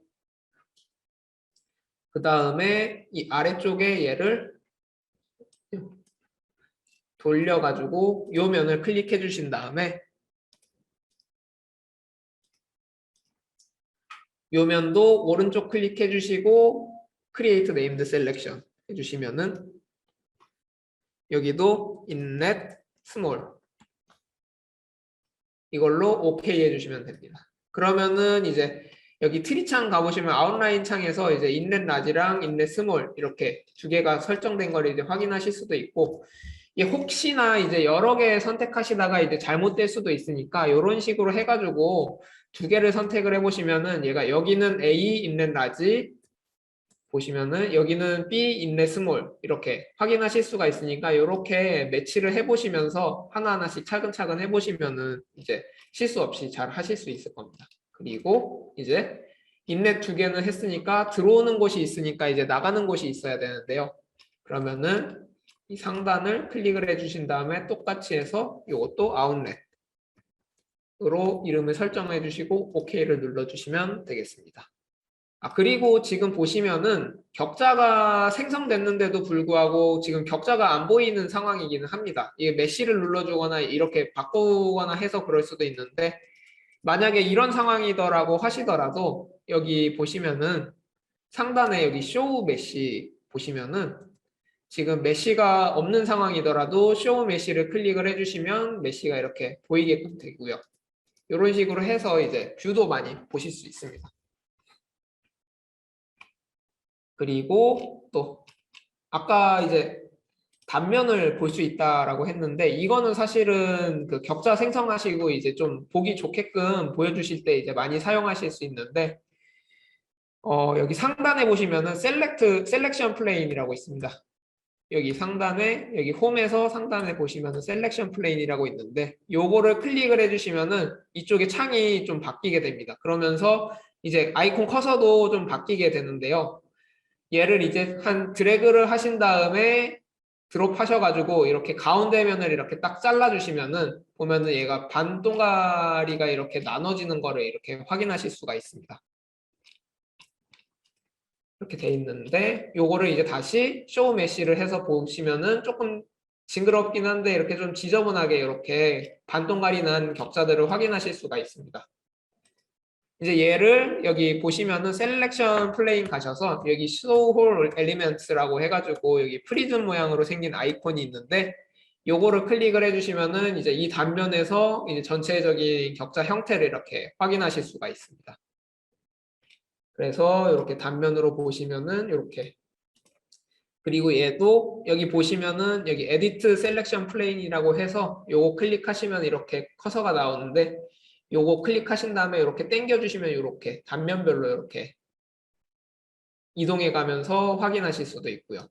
그 다음에 이 아래쪽에 얘를 돌려가지고 요 면을 클릭해 주신 다음에 요 면도 오른쪽 클릭해 주시고 Create Named Selection 해주시면은 여기도 innet small 이걸로 OK 해주시면 됩니다. 그러면은 이제 여기 트리창 가보시면 아웃라인 창에서 이제 innet large랑 innet small 이렇게 두 개가 설정된 걸 이제 확인하실 수도 있고 이게 혹시나 이제 여러 개 선택하시다가 이제 잘못될 수도 있으니까 이런 식으로 해가지고 두 개를 선택을 해보시면은 얘가 여기는 A innet large 보시면은 여기는 B 인넷 스몰 이렇게 확인하실 수가 있으니까 이렇게 매치를 해보시면서 하나하나씩 차근차근 해보시면은 이제 실수 없이 잘 하실 수 있을 겁니다. 그리고 이제 인넷 두 개는 했으니까 들어오는 곳이 있으니까 이제 나가는 곳이 있어야 되는데요. 그러면은 이 상단을 클릭을 해주신 다음에 똑같이 해서 이것도 아웃렛으로 이름을 설정해 주시고 OK를 눌러주시면 되겠습니다. 그리고 지금 보시면은 격자가 생성됐는데도 불구하고 지금 격자가 안 보이는 상황이기는 합니다. 이게 메시를 눌러주거나 이렇게 바꾸거나 해서 그럴 수도 있는데 만약에 이런 상황이더라고 하시더라도 여기 보시면은 상단에 여기 쇼 메시 보시면은 지금 메시가 없는 상황이더라도 쇼 메시를 클릭을 해주시면 메시가 이렇게 보이게끔 되고요. 이런 식으로 해서 이제 뷰도 많이 보실 수 있습니다. 그리고 또 아까 이제 단면을 볼 수 있다라고 했는데 이거는 사실은 그 격자 생성하시고 이제 좀 보기 좋게끔 보여주실 때 이제 많이 사용하실 수 있는데 여기 상단에 보시면은 셀렉션 플레인이라고 있습니다. 여기 상단에 여기 홈에서 상단에 보시면은 셀렉션 플레인이라고 있는데 요거를 클릭을 해주시면은 이쪽에 창이 좀 바뀌게 됩니다. 그러면서 이제 아이콘 커서도 좀 바뀌게 되는데요. 얘를 이제 한 드래그를 하신 다음에 드롭 하셔가지고 이렇게 가운데 면을 이렇게 딱 잘라주시면은 보면은 얘가 반 동가리가 이렇게 나눠지는 거를 이렇게 확인하실 수가 있습니다. 이렇게 돼 있는데 요거를 이제 다시 쇼 메시를 해서 보시면은 조금 징그럽긴 한데 이렇게 좀 지저분하게 이렇게 반동갈이 난 격자들을 확인하실 수가 있습니다. 이제 얘를 여기 보시면은 셀렉션 플레인 가셔서 여기 show all elements라고 해가지고 여기 프리즘 모양으로 생긴 아이콘이 있는데 요거를 클릭을 해주시면은 이제 이 단면에서 이제 전체적인 격자 형태를 이렇게 확인하실 수가 있습니다. 그래서 이렇게 단면으로 보시면은 이렇게 그리고 얘도 여기 보시면은 여기 에디트 셀렉션 플레인이라고 해서 요거 클릭하시면 이렇게 커서가 나오는데 요거 클릭하신 다음에 이렇게 당겨 주시면 이렇게 단면별로 이렇게 이동해 가면서 확인하실 수도 있고요.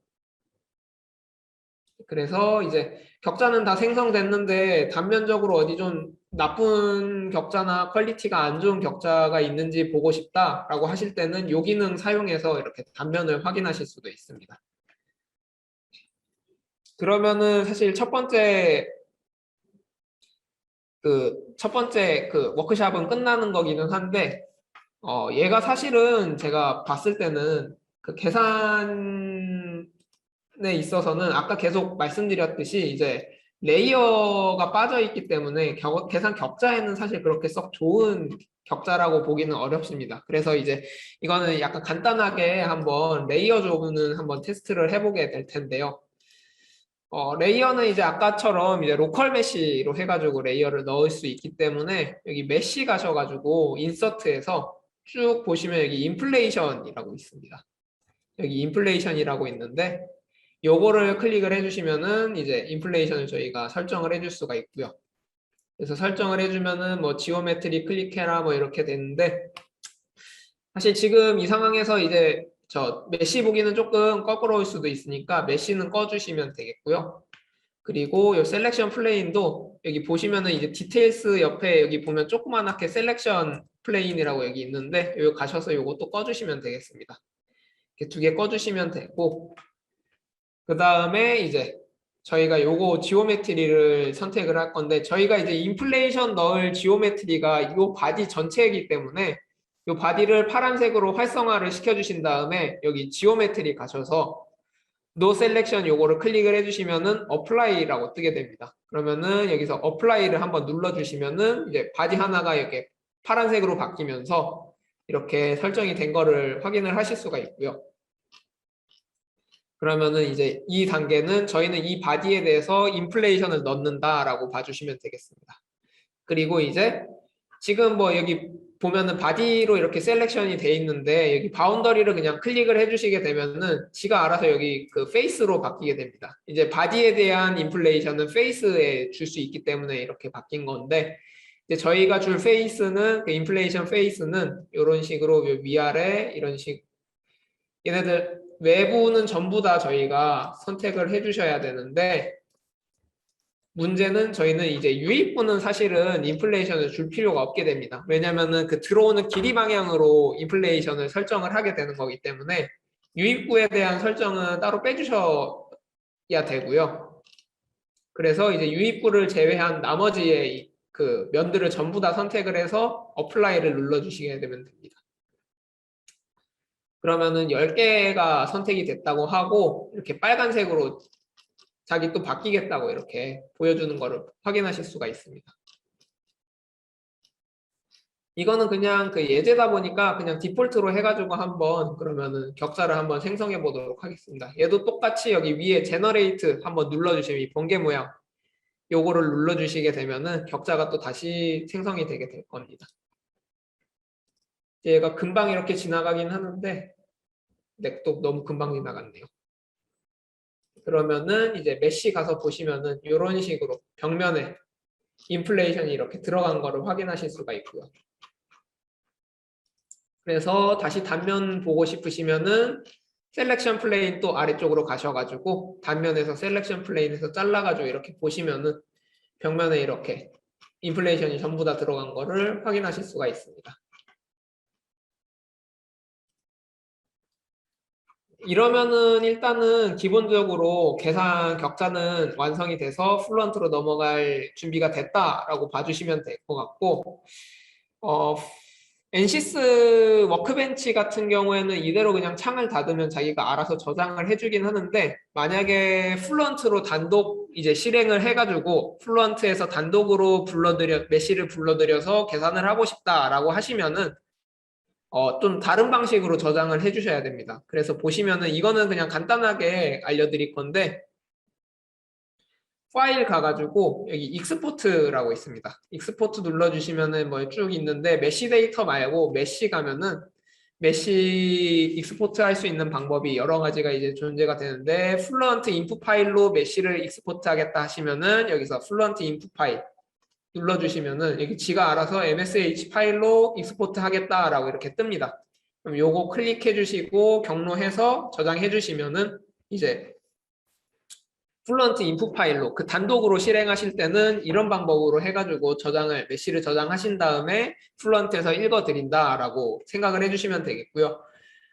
그래서 이제 격자는 다 생성됐는데 단면적으로 어디 좀 나쁜 격자나 퀄리티가 안 좋은 격자가 있는지 보고 싶다라고 하실 때는 요 기능 사용해서 이렇게 단면을 확인하실 수도 있습니다. 그러면은 사실 첫 번째 그 워크샵은 끝나는 거기는 한데 얘가 사실은 제가 봤을 때는 그 계산에 있어서는 아까 계속 말씀드렸듯이 이제 레이어가 빠져 있기 때문에 계산 격자에는 사실 그렇게 썩 좋은 격자라고 보기는 어렵습니다. 그래서 이제 이거는 약간 간단하게 한번 레이어 조브는 한번 테스트를 해보게 될 텐데요. 레이어는 이제 아까처럼 이제 로컬 메쉬로 해가지고 레이어를 넣을 수 있기 때문에 여기 메쉬 가셔가지고 인서트에서 쭉 보시면 여기 인플레이션이라고 있습니다. 여기 인플레이션이라고 있는데 요거를 클릭을 해주시면은 이제 인플레이션을 저희가 설정을 해줄 수가 있고요. 그래서 설정을 해주면은 뭐 지오메트리 클릭해라 뭐 이렇게 되는데 사실 지금 이 상황에서 이제 저 메쉬 보기는 조금 거꾸로울 수도 있으니까 메쉬는 꺼주시면 되겠고요. 그리고 이 셀렉션 플레인도 여기 보시면은 이제 디테일스 옆에 여기 보면 조그만하게 셀렉션 플레인이라고 여기 있는데 여기 가셔서 이것도 꺼주시면 되겠습니다. 이렇게 두 개 꺼주시면 되고 그 다음에 이제 저희가 요거 지오메트리를 선택을 할 건데 저희가 이제 인플레이션 넣을 지오메트리가 요 바디 전체이기 때문에 요 바디를 파란색으로 활성화를 시켜주신 다음에 여기 지오메트리 가셔서 노 셀렉션 요거를 클릭을 해주시면은 어플라이라고 뜨게 됩니다. 그러면은 여기서 어플라이를 한번 눌러주시면은 이제 바디 하나가 이렇게 파란색으로 바뀌면서 이렇게 설정이 된 거를 확인을 하실 수가 있고요. 그러면은 이제 이 단계는 저희는 이 바디에 대해서 인플레이션을 넣는다라고 봐주시면 되겠습니다. 그리고 이제 지금 뭐 여기 보면은 바디로 이렇게 셀렉션이 돼 있는데 여기 바운더리를 그냥 클릭을 해주시게 되면은 지가 알아서 여기 그 페이스로 바뀌게 됩니다. 이제 바디에 대한 인플레이션은 페이스에 줄 수 있기 때문에 이렇게 바뀐 건데 이제 저희가 줄 페이스는 그 인플레이션 페이스는 이런 식으로 위아래 이런 식 얘네들 외부는 전부 다 저희가 선택을 해주셔야 되는데 문제는 저희는 이제 유입부는 사실은 인플레이션을 줄 필요가 없게 됩니다. 왜냐면은 그 들어오는 길이 방향으로 인플레이션을 설정을 하게 되는 거기 때문에 유입구에 대한 설정은 따로 빼주셔야 되고요. 그래서 이제 유입구를 제외한 나머지의 그 면들을 전부 다 선택을 해서 어플라이를 눌러주시게 되면 됩니다. 그러면은 10개가 선택이 됐다고 하고 이렇게 빨간색으로 자기 또 바뀌겠다고 이렇게 보여주는 거를 확인하실 수가 있습니다. 이거는 그냥 그 예제다 보니까 그냥 디폴트로 해가지고 한번 그러면은 격자를 한번 생성해 보도록 하겠습니다. 얘도 똑같이 여기 위에 제너레이트 한번 눌러주시면 이 번개 모양 요거를 눌러주시게 되면은 격자가 또 다시 생성이 되게 될 겁니다. 얘가 금방 이렇게 지나가긴 하는데 또 너무 금방 지나갔네요. 그러면은 이제 메시 가서 보시면은 이런 식으로 벽면에 인플레이션이 이렇게 들어간 거를 확인하실 수가 있고요. 그래서 다시 단면 보고 싶으시면은 셀렉션 플레인 또 아래쪽으로 가셔가지고 단면에서 셀렉션 플레인에서 잘라가지고 이렇게 보시면은 벽면에 이렇게 인플레이션이 전부 다 들어간 거를 확인하실 수가 있습니다. 이러면은 일단은 기본적으로 계산 격자는 완성이 돼서 플루언트로 넘어갈 준비가 됐다라고 봐주시면 될 것 같고 엔시스 워크벤치 같은 경우에는 이대로 그냥 창을 닫으면 자기가 알아서 저장을 해주긴 하는데 만약에 플루언트로 단독 이제 실행을 해가지고 플루언트에서 단독으로 메시를 불러들여서 계산을 하고 싶다라고 하시면은 좀 다른 방식으로 저장을 해주셔야 됩니다. 그래서 보시면은 이거는 그냥 간단하게 알려드릴 건데 파일 가가지고 여기 익스포트라고 있습니다. 익스포트 눌러주시면은 뭐 쭉 있는데 메시 데이터 말고 메시 가면은 메시 익스포트 할 수 있는 방법이 여러 가지가 이제 존재가 되는데 플루언트 인풋 파일로 메시를 익스포트 하겠다 하시면은 여기서 플루언트 인풋 파일 눌러주시면은 여기 지가 알아서 MSH 파일로 익스포트 하겠다라고 이렇게 뜹니다. 그럼 요거 클릭해 주시고 경로해서 저장해 주시면은 이제 플루언트 인풋 파일로 그 단독으로 실행하실 때는 이런 방법으로 해가지고 메시를 저장하신 다음에 플루언트에서 읽어드린다라고 생각을 해주시면 되겠고요.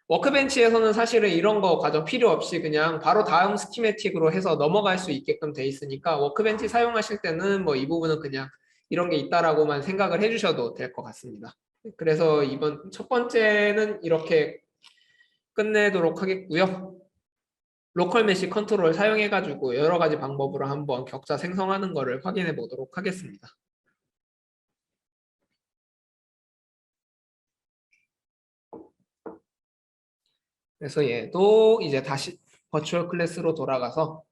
워크벤치에서는 사실은 이런 거 과정 필요 없이 그냥 바로 다음 스키매틱으로 해서 넘어갈 수 있게끔 돼 있으니까 워크벤치 사용하실 때는 뭐 이 부분은 그냥 이런 게 있다라고만 생각을 해주셔도 될 것 같습니다. 그래서 이번 첫 번째는 이렇게 끝내도록 하겠고요. 로컬 메시 컨트롤 사용해가지고 여러 가지 방법으로 한번 격자 생성하는 거를 확인해 보도록 하겠습니다. 그래서 얘도 이제 다시 버추얼 클래스로 돌아가서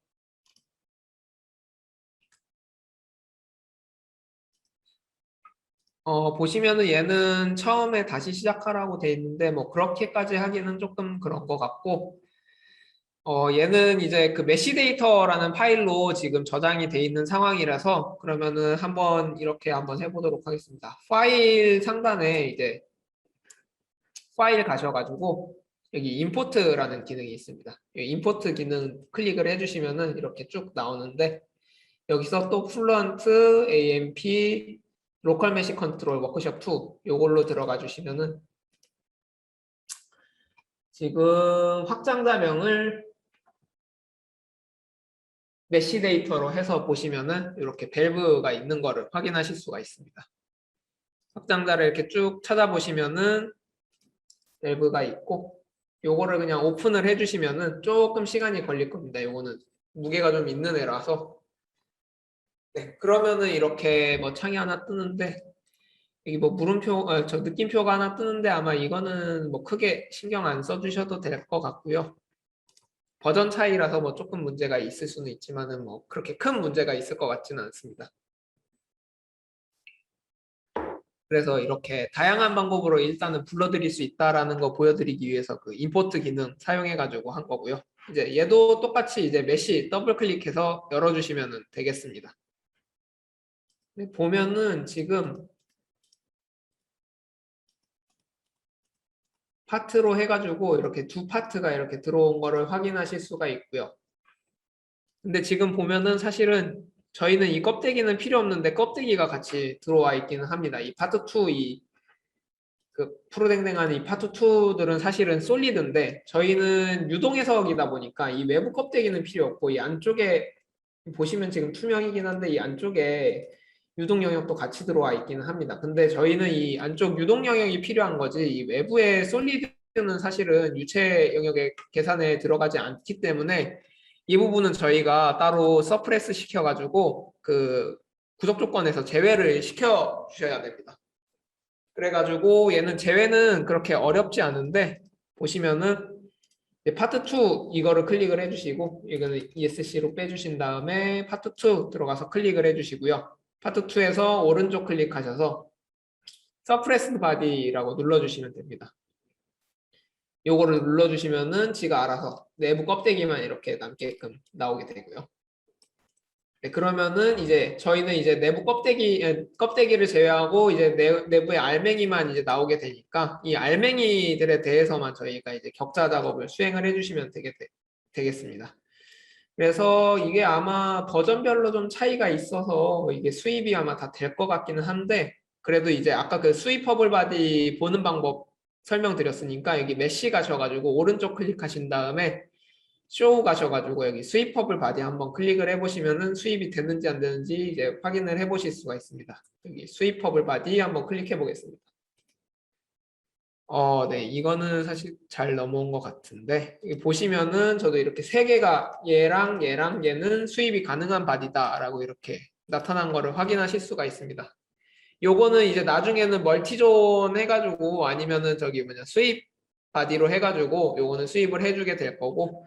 보시면은 얘는 처음에 다시 시작하라고 돼 있는데 뭐 그렇게까지 하기는 조금 그런 것 같고 얘는 이제 그 메시 데이터라는 파일로 지금 저장이 돼 있는 상황이라서 그러면은 한번 이렇게 한번 해보도록 하겠습니다. 파일 상단에 이제 파일 가셔가지고 여기 임포트라는 기능이 있습니다. 이 임포트 기능 클릭을 해주시면은 이렇게 쭉 나오는데 여기서 또 플루언트 AMP 로컬 메시 컨트롤 워크숍 2 요걸로 들어가 주시면은 지금 확장자명을 메시 데이터로 해서 보시면은 이렇게 밸브가 있는 거를 확인하실 수가 있습니다. 확장자를 이렇게 쭉 찾아보시면은 밸브가 있고 요거를 그냥 오픈을 해주시면은 조금 시간이 걸릴 겁니다. 요거는 무게가 좀 있는 애라서 네, 그러면은 이렇게 뭐 창이 하나 뜨는데 여기 뭐 물음표, 저 느낌표가 하나 뜨는데 아마 이거는 뭐 크게 신경 안 써주셔도 될 것 같고요. 버전 차이라서 뭐 조금 문제가 있을 수는 있지만은 뭐 그렇게 큰 문제가 있을 것 같지는 않습니다. 그래서 이렇게 다양한 방법으로 일단은 불러드릴 수 있다라는 거 보여드리기 위해서 그 임포트 기능 사용해가지고 한 거고요. 이제 얘도 똑같이 이제 메시 더블 클릭해서 열어주시면 되겠습니다. 네, 보면은 지금 파트로 해가지고 이렇게 두 파트가 이렇게 들어온 거를 확인하실 수가 있고요. 근데 지금 보면은 사실은 저희는 이 껍데기는 필요 없는데 껍데기가 같이 들어와 있기는 합니다. 이 파트 2, 그 푸르댕댕한 이 파트 2들은 사실은 솔리드인데 저희는 유동 해석이다 보니까 이 외부 껍데기는 필요 없고 이 안쪽에 보시면 지금 투명이긴 한데 이 안쪽에 유동 영역도 같이 들어와 있기는 합니다. 근데 저희는 이 안쪽 유동 영역이 필요한 거지 이 외부의 솔리드는 사실은 유체 영역의 계산에 들어가지 않기 때문에 이 부분은 저희가 따로 서프레스 시켜가지고 그 구속 조건에서 제외를 시켜 주셔야 됩니다. 그래가지고 얘는 제외는 그렇게 어렵지 않은데 보시면은 파트 2 이거를 클릭을 해주시고 이거는 ESC로 빼주신 다음에 파트 2 들어가서 클릭을 해주시고요. 파트 2에서 오른쪽 클릭하셔서 서프레스드 바디라고 눌러주시면 됩니다. 요거를 눌러주시면은 지가 알아서 내부 껍데기만 이렇게 남게끔 나오게 되고요. 네, 그러면은 이제 저희는 이제 내부 껍데기를 제외하고 이제 내부의 알맹이만 이제 나오게 되니까 이 알맹이들에 대해서만 저희가 이제 격자 작업을 수행을 해주시면 되겠습니다. 그래서 이게 아마 버전별로 좀 차이가 있어서 이게 수입이 아마 다 될 것 같기는 한데 그래도 이제 아까 그 수입 허블 바디 보는 방법 설명드렸으니까 여기 메쉬 가셔가지고 오른쪽 클릭하신 다음에 쇼 가셔가지고 여기 수입 허블 바디 한번 클릭을 해보시면은 수입이 됐는지 안 되는지 이제 확인을 해보실 수가 있습니다. 여기 수입 허블 바디 한번 클릭해 보겠습니다. 네, 이거는 사실 잘 넘어온 것 같은데 여기 보시면은 저도 이렇게 세 개가 얘랑 얘는 수입이 가능한 바디다라고 이렇게 나타난 거를 확인하실 수가 있습니다. 요거는 이제 나중에는 멀티존 해가지고 아니면은 저기 뭐냐 수입 바디로 해가지고 요거는 수입을 해주게 될 거고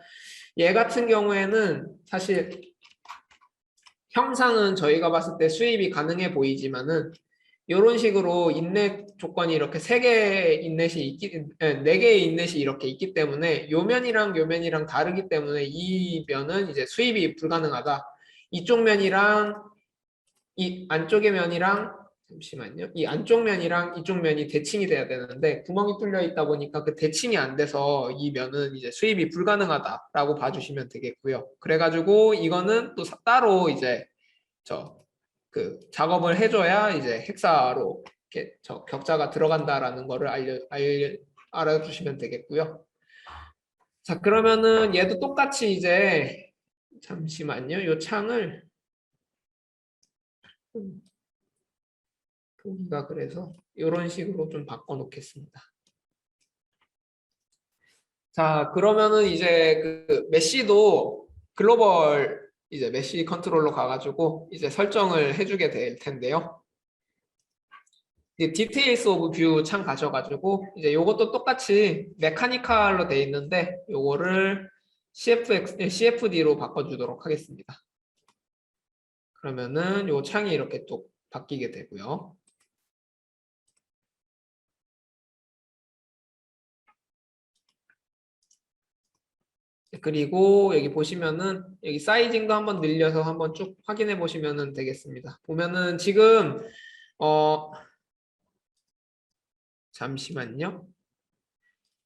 얘 같은 경우에는 사실 형상은 저희가 봤을 때 수입이 가능해 보이지만은 이런 식으로 인넷 조건이 이렇게 네 개의 인넷이 이렇게 있기 때문에 요 면이랑 요 면이랑 다르기 때문에 이 면은 이제 수입이 불가능하다. 이쪽 면이랑 이 안쪽의 면이랑 잠시만요. 이 안쪽 면이랑 이쪽 면이 대칭이 돼야 되는데 구멍이 뚫려 있다 보니까 그 대칭이 안 돼서 이 면은 이제 수입이 불가능하다라고 봐주시면 되겠고요. 그래가지고 이거는 또 따로 이제 그 작업을 해줘야 이제 헥사로 이렇게 격자가 들어간다라는 거를 알아주시면 되겠고요. 자, 그러면은 얘도 똑같이 이제 잠시만요. 이 창을 보기가 그래서 이런 식으로 좀 바꿔 놓겠습니다. 자, 그러면은 이제 그 메쉬도 글로벌 이제 메쉬 컨트롤러 가가지고 이제 설정을 해주게 될 텐데요. 이제 디테일스 오브 뷰 창 가셔가지고 이제 요것도 똑같이 메카니컬로 돼 있는데 요거를 CFD로 바꿔주도록 하겠습니다. 그러면은 요 창이 이렇게 또 바뀌게 되고요. 그리고 여기 보시면은 여기 사이징도 한번 늘려서 한번 쭉 확인해 보시면 되겠습니다. 보면은 지금 잠시만요.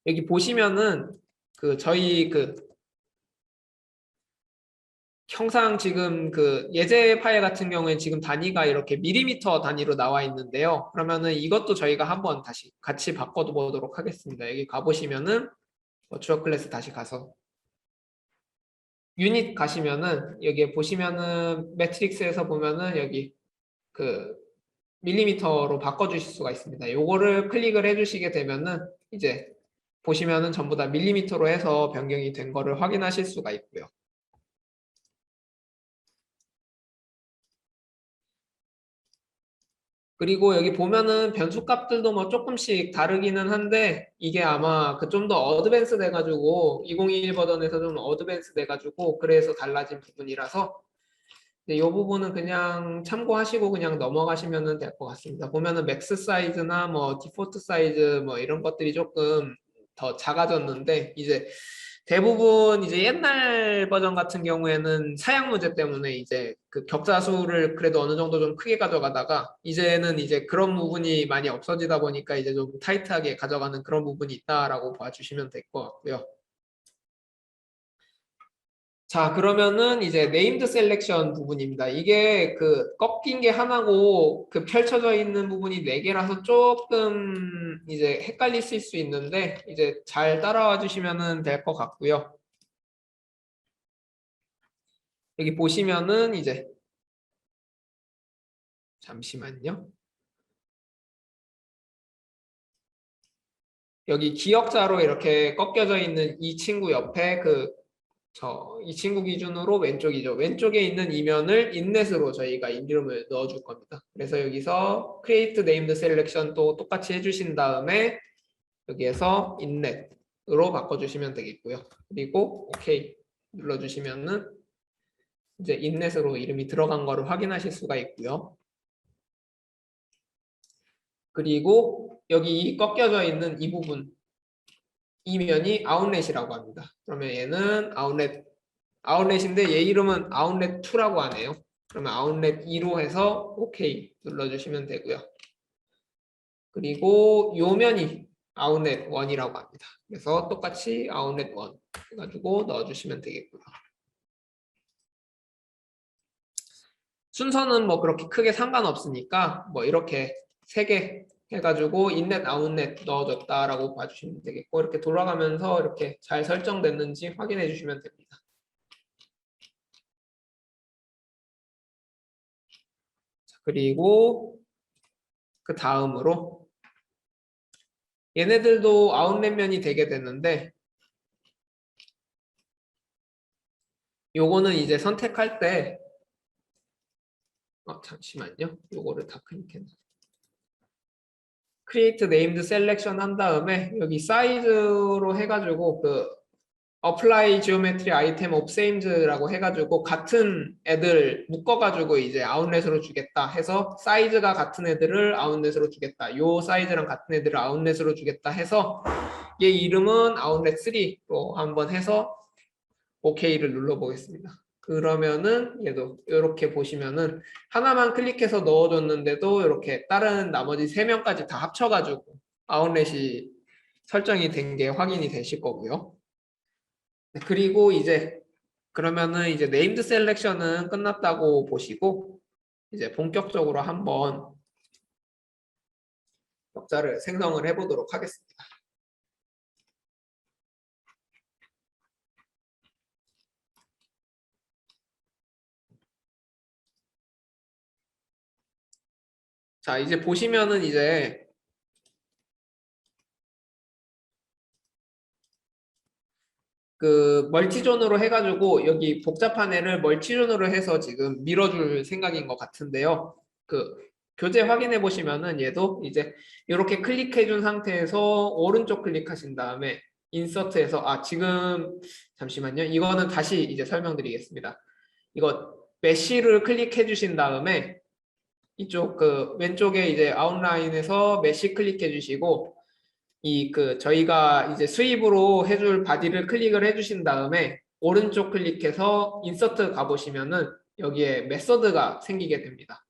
여기 보시면은 그 저희 그 형상 지금 그 예제 파일 같은 경우에 지금 단위가 이렇게 밀리미터 단위로 나와 있는데요. 그러면은 이것도 저희가 한번 다시 같이 바꿔보도록 하겠습니다. 여기 가보시면은 버추얼 클래스 다시 가서 유닛 가시면은 여기에 보시면은 매트릭스에서 보면은 여기 그 밀리미터로 바꿔주실 수가 있습니다. 요거를 클릭을 해주시게 되면은 이제 보시면은 전부 다 밀리미터로 해서 변경이 된 거를 확인하실 수가 있고요. 그리고 여기 보면은 변수 값들도 뭐 조금씩 다르기는 한데 이게 아마 그 좀 더 어드밴스 돼가지고 2021 버전에서 좀 어드밴스 돼가지고 그래서 달라진 부분이라서 이 부분은 그냥 참고하시고 그냥 넘어가시면 될 것 같습니다. 보면은 맥스 사이즈나 뭐 디폴트 사이즈 뭐 이런 것들이 조금 더 작아졌는데 이제 대부분 이제 옛날 버전 같은 경우에는 사양 문제 때문에 이제 그 격자수를 그래도 어느 정도 좀 크게 가져가다가 이제는 이제 그런 부분이 많이 없어지다 보니까 이제 좀 타이트하게 가져가는 그런 부분이 있다라고 봐주시면 될 것 같고요. 자, 그러면은 이제 네임드 셀렉션 부분입니다. 이게 그 꺾인 게 하나고 그 펼쳐져 있는 부분이 네 개라서 조금 이제 헷갈리실 수 있는데 이제 잘 따라와 주시면은 될 것 같고요. 여기 보시면은 이제 잠시만요. 여기 기역자로 이렇게 꺾여져 있는 이 친구 옆에 그 이 친구 기준으로 왼쪽이죠. 왼쪽에 있는 이면을 인넷으로 저희가 이름을 넣어줄 겁니다. 그래서 여기서 create named selection도 똑같이 해주신 다음에 여기에서 인넷으로 바꿔주시면 되겠고요. 그리고 OK 눌러주시면은 이제 인넷으로 이름이 들어간 거를 확인하실 수가 있고요. 그리고 여기 이 꺾여져 있는 이 부분, 이 면이 아웃렛이라고 합니다. 그러면 얘는 아웃렛인데 얘 이름은 아웃렛 2라고 하네요. 그러면 아웃렛 2로 해서 OK 눌러주시면 되고요. 그리고 요 면이 아웃렛 1이라고 합니다. 그래서 똑같이 아웃렛 1 해가지고 넣어주시면 되겠고요. 순서는 뭐 그렇게 크게 상관없으니까 뭐 이렇게 3개 해가지고 인넷, 아웃넷 넣어줬다라고 봐주시면 되겠고 이렇게 돌아가면서 이렇게 잘 설정됐는지 확인해 주시면 됩니다. 자, 그리고 그 다음으로 얘네들도 아웃렛 면이 되게 됐는데 요거는 이제 선택할 때 잠시만요. 요거를 다 클릭했나? create named selection 한 다음에 여기 사이즈로 해가지고 그 apply geometry item of same라고 해가지고 같은 애들 묶어가지고 이제 아웃렛으로 주겠다 해서 사이즈가 같은 애들을 아웃렛으로 주겠다. 요 사이즈랑 같은 애들을 아웃렛으로 주겠다 해서 얘 이름은 아웃렛 3로 한번 해서 OK를 눌러보겠습니다. 그러면은 얘도 이렇게 보시면은 하나만 클릭해서 넣어줬는데도 이렇게 다른 나머지 3명까지 다 합쳐가지고 아웃렛이 설정이 된 게 확인이 되실 거고요. 그리고 이제 그러면은 이제 네임드 셀렉션은 끝났다고 보시고 이제 본격적으로 한번 격자를 생성을 해보도록 하겠습니다. 자, 이제 보시면은 이제 그 멀티존으로 해가지고 여기 복잡한 애를 멀티존으로 해서 지금 밀어줄 생각인 것 같은데요. 그 교재 확인해 보시면은 얘도 이제 이렇게 클릭해 준 상태에서 오른쪽 클릭하신 다음에 인서트에서 지금 잠시만요. 이거는 다시 이제 설명드리겠습니다. 이거 메쉬를 클릭해 주신 다음에 이쪽 그 왼쪽에 이제 아웃라인에서 메쉬 클릭해 주시고 저희가 이제 수입으로 해줄 바디를 클릭을 해주신 다음에 오른쪽 클릭해서 인서트 가보시면은 여기에 메서드가 생기게 됩니다.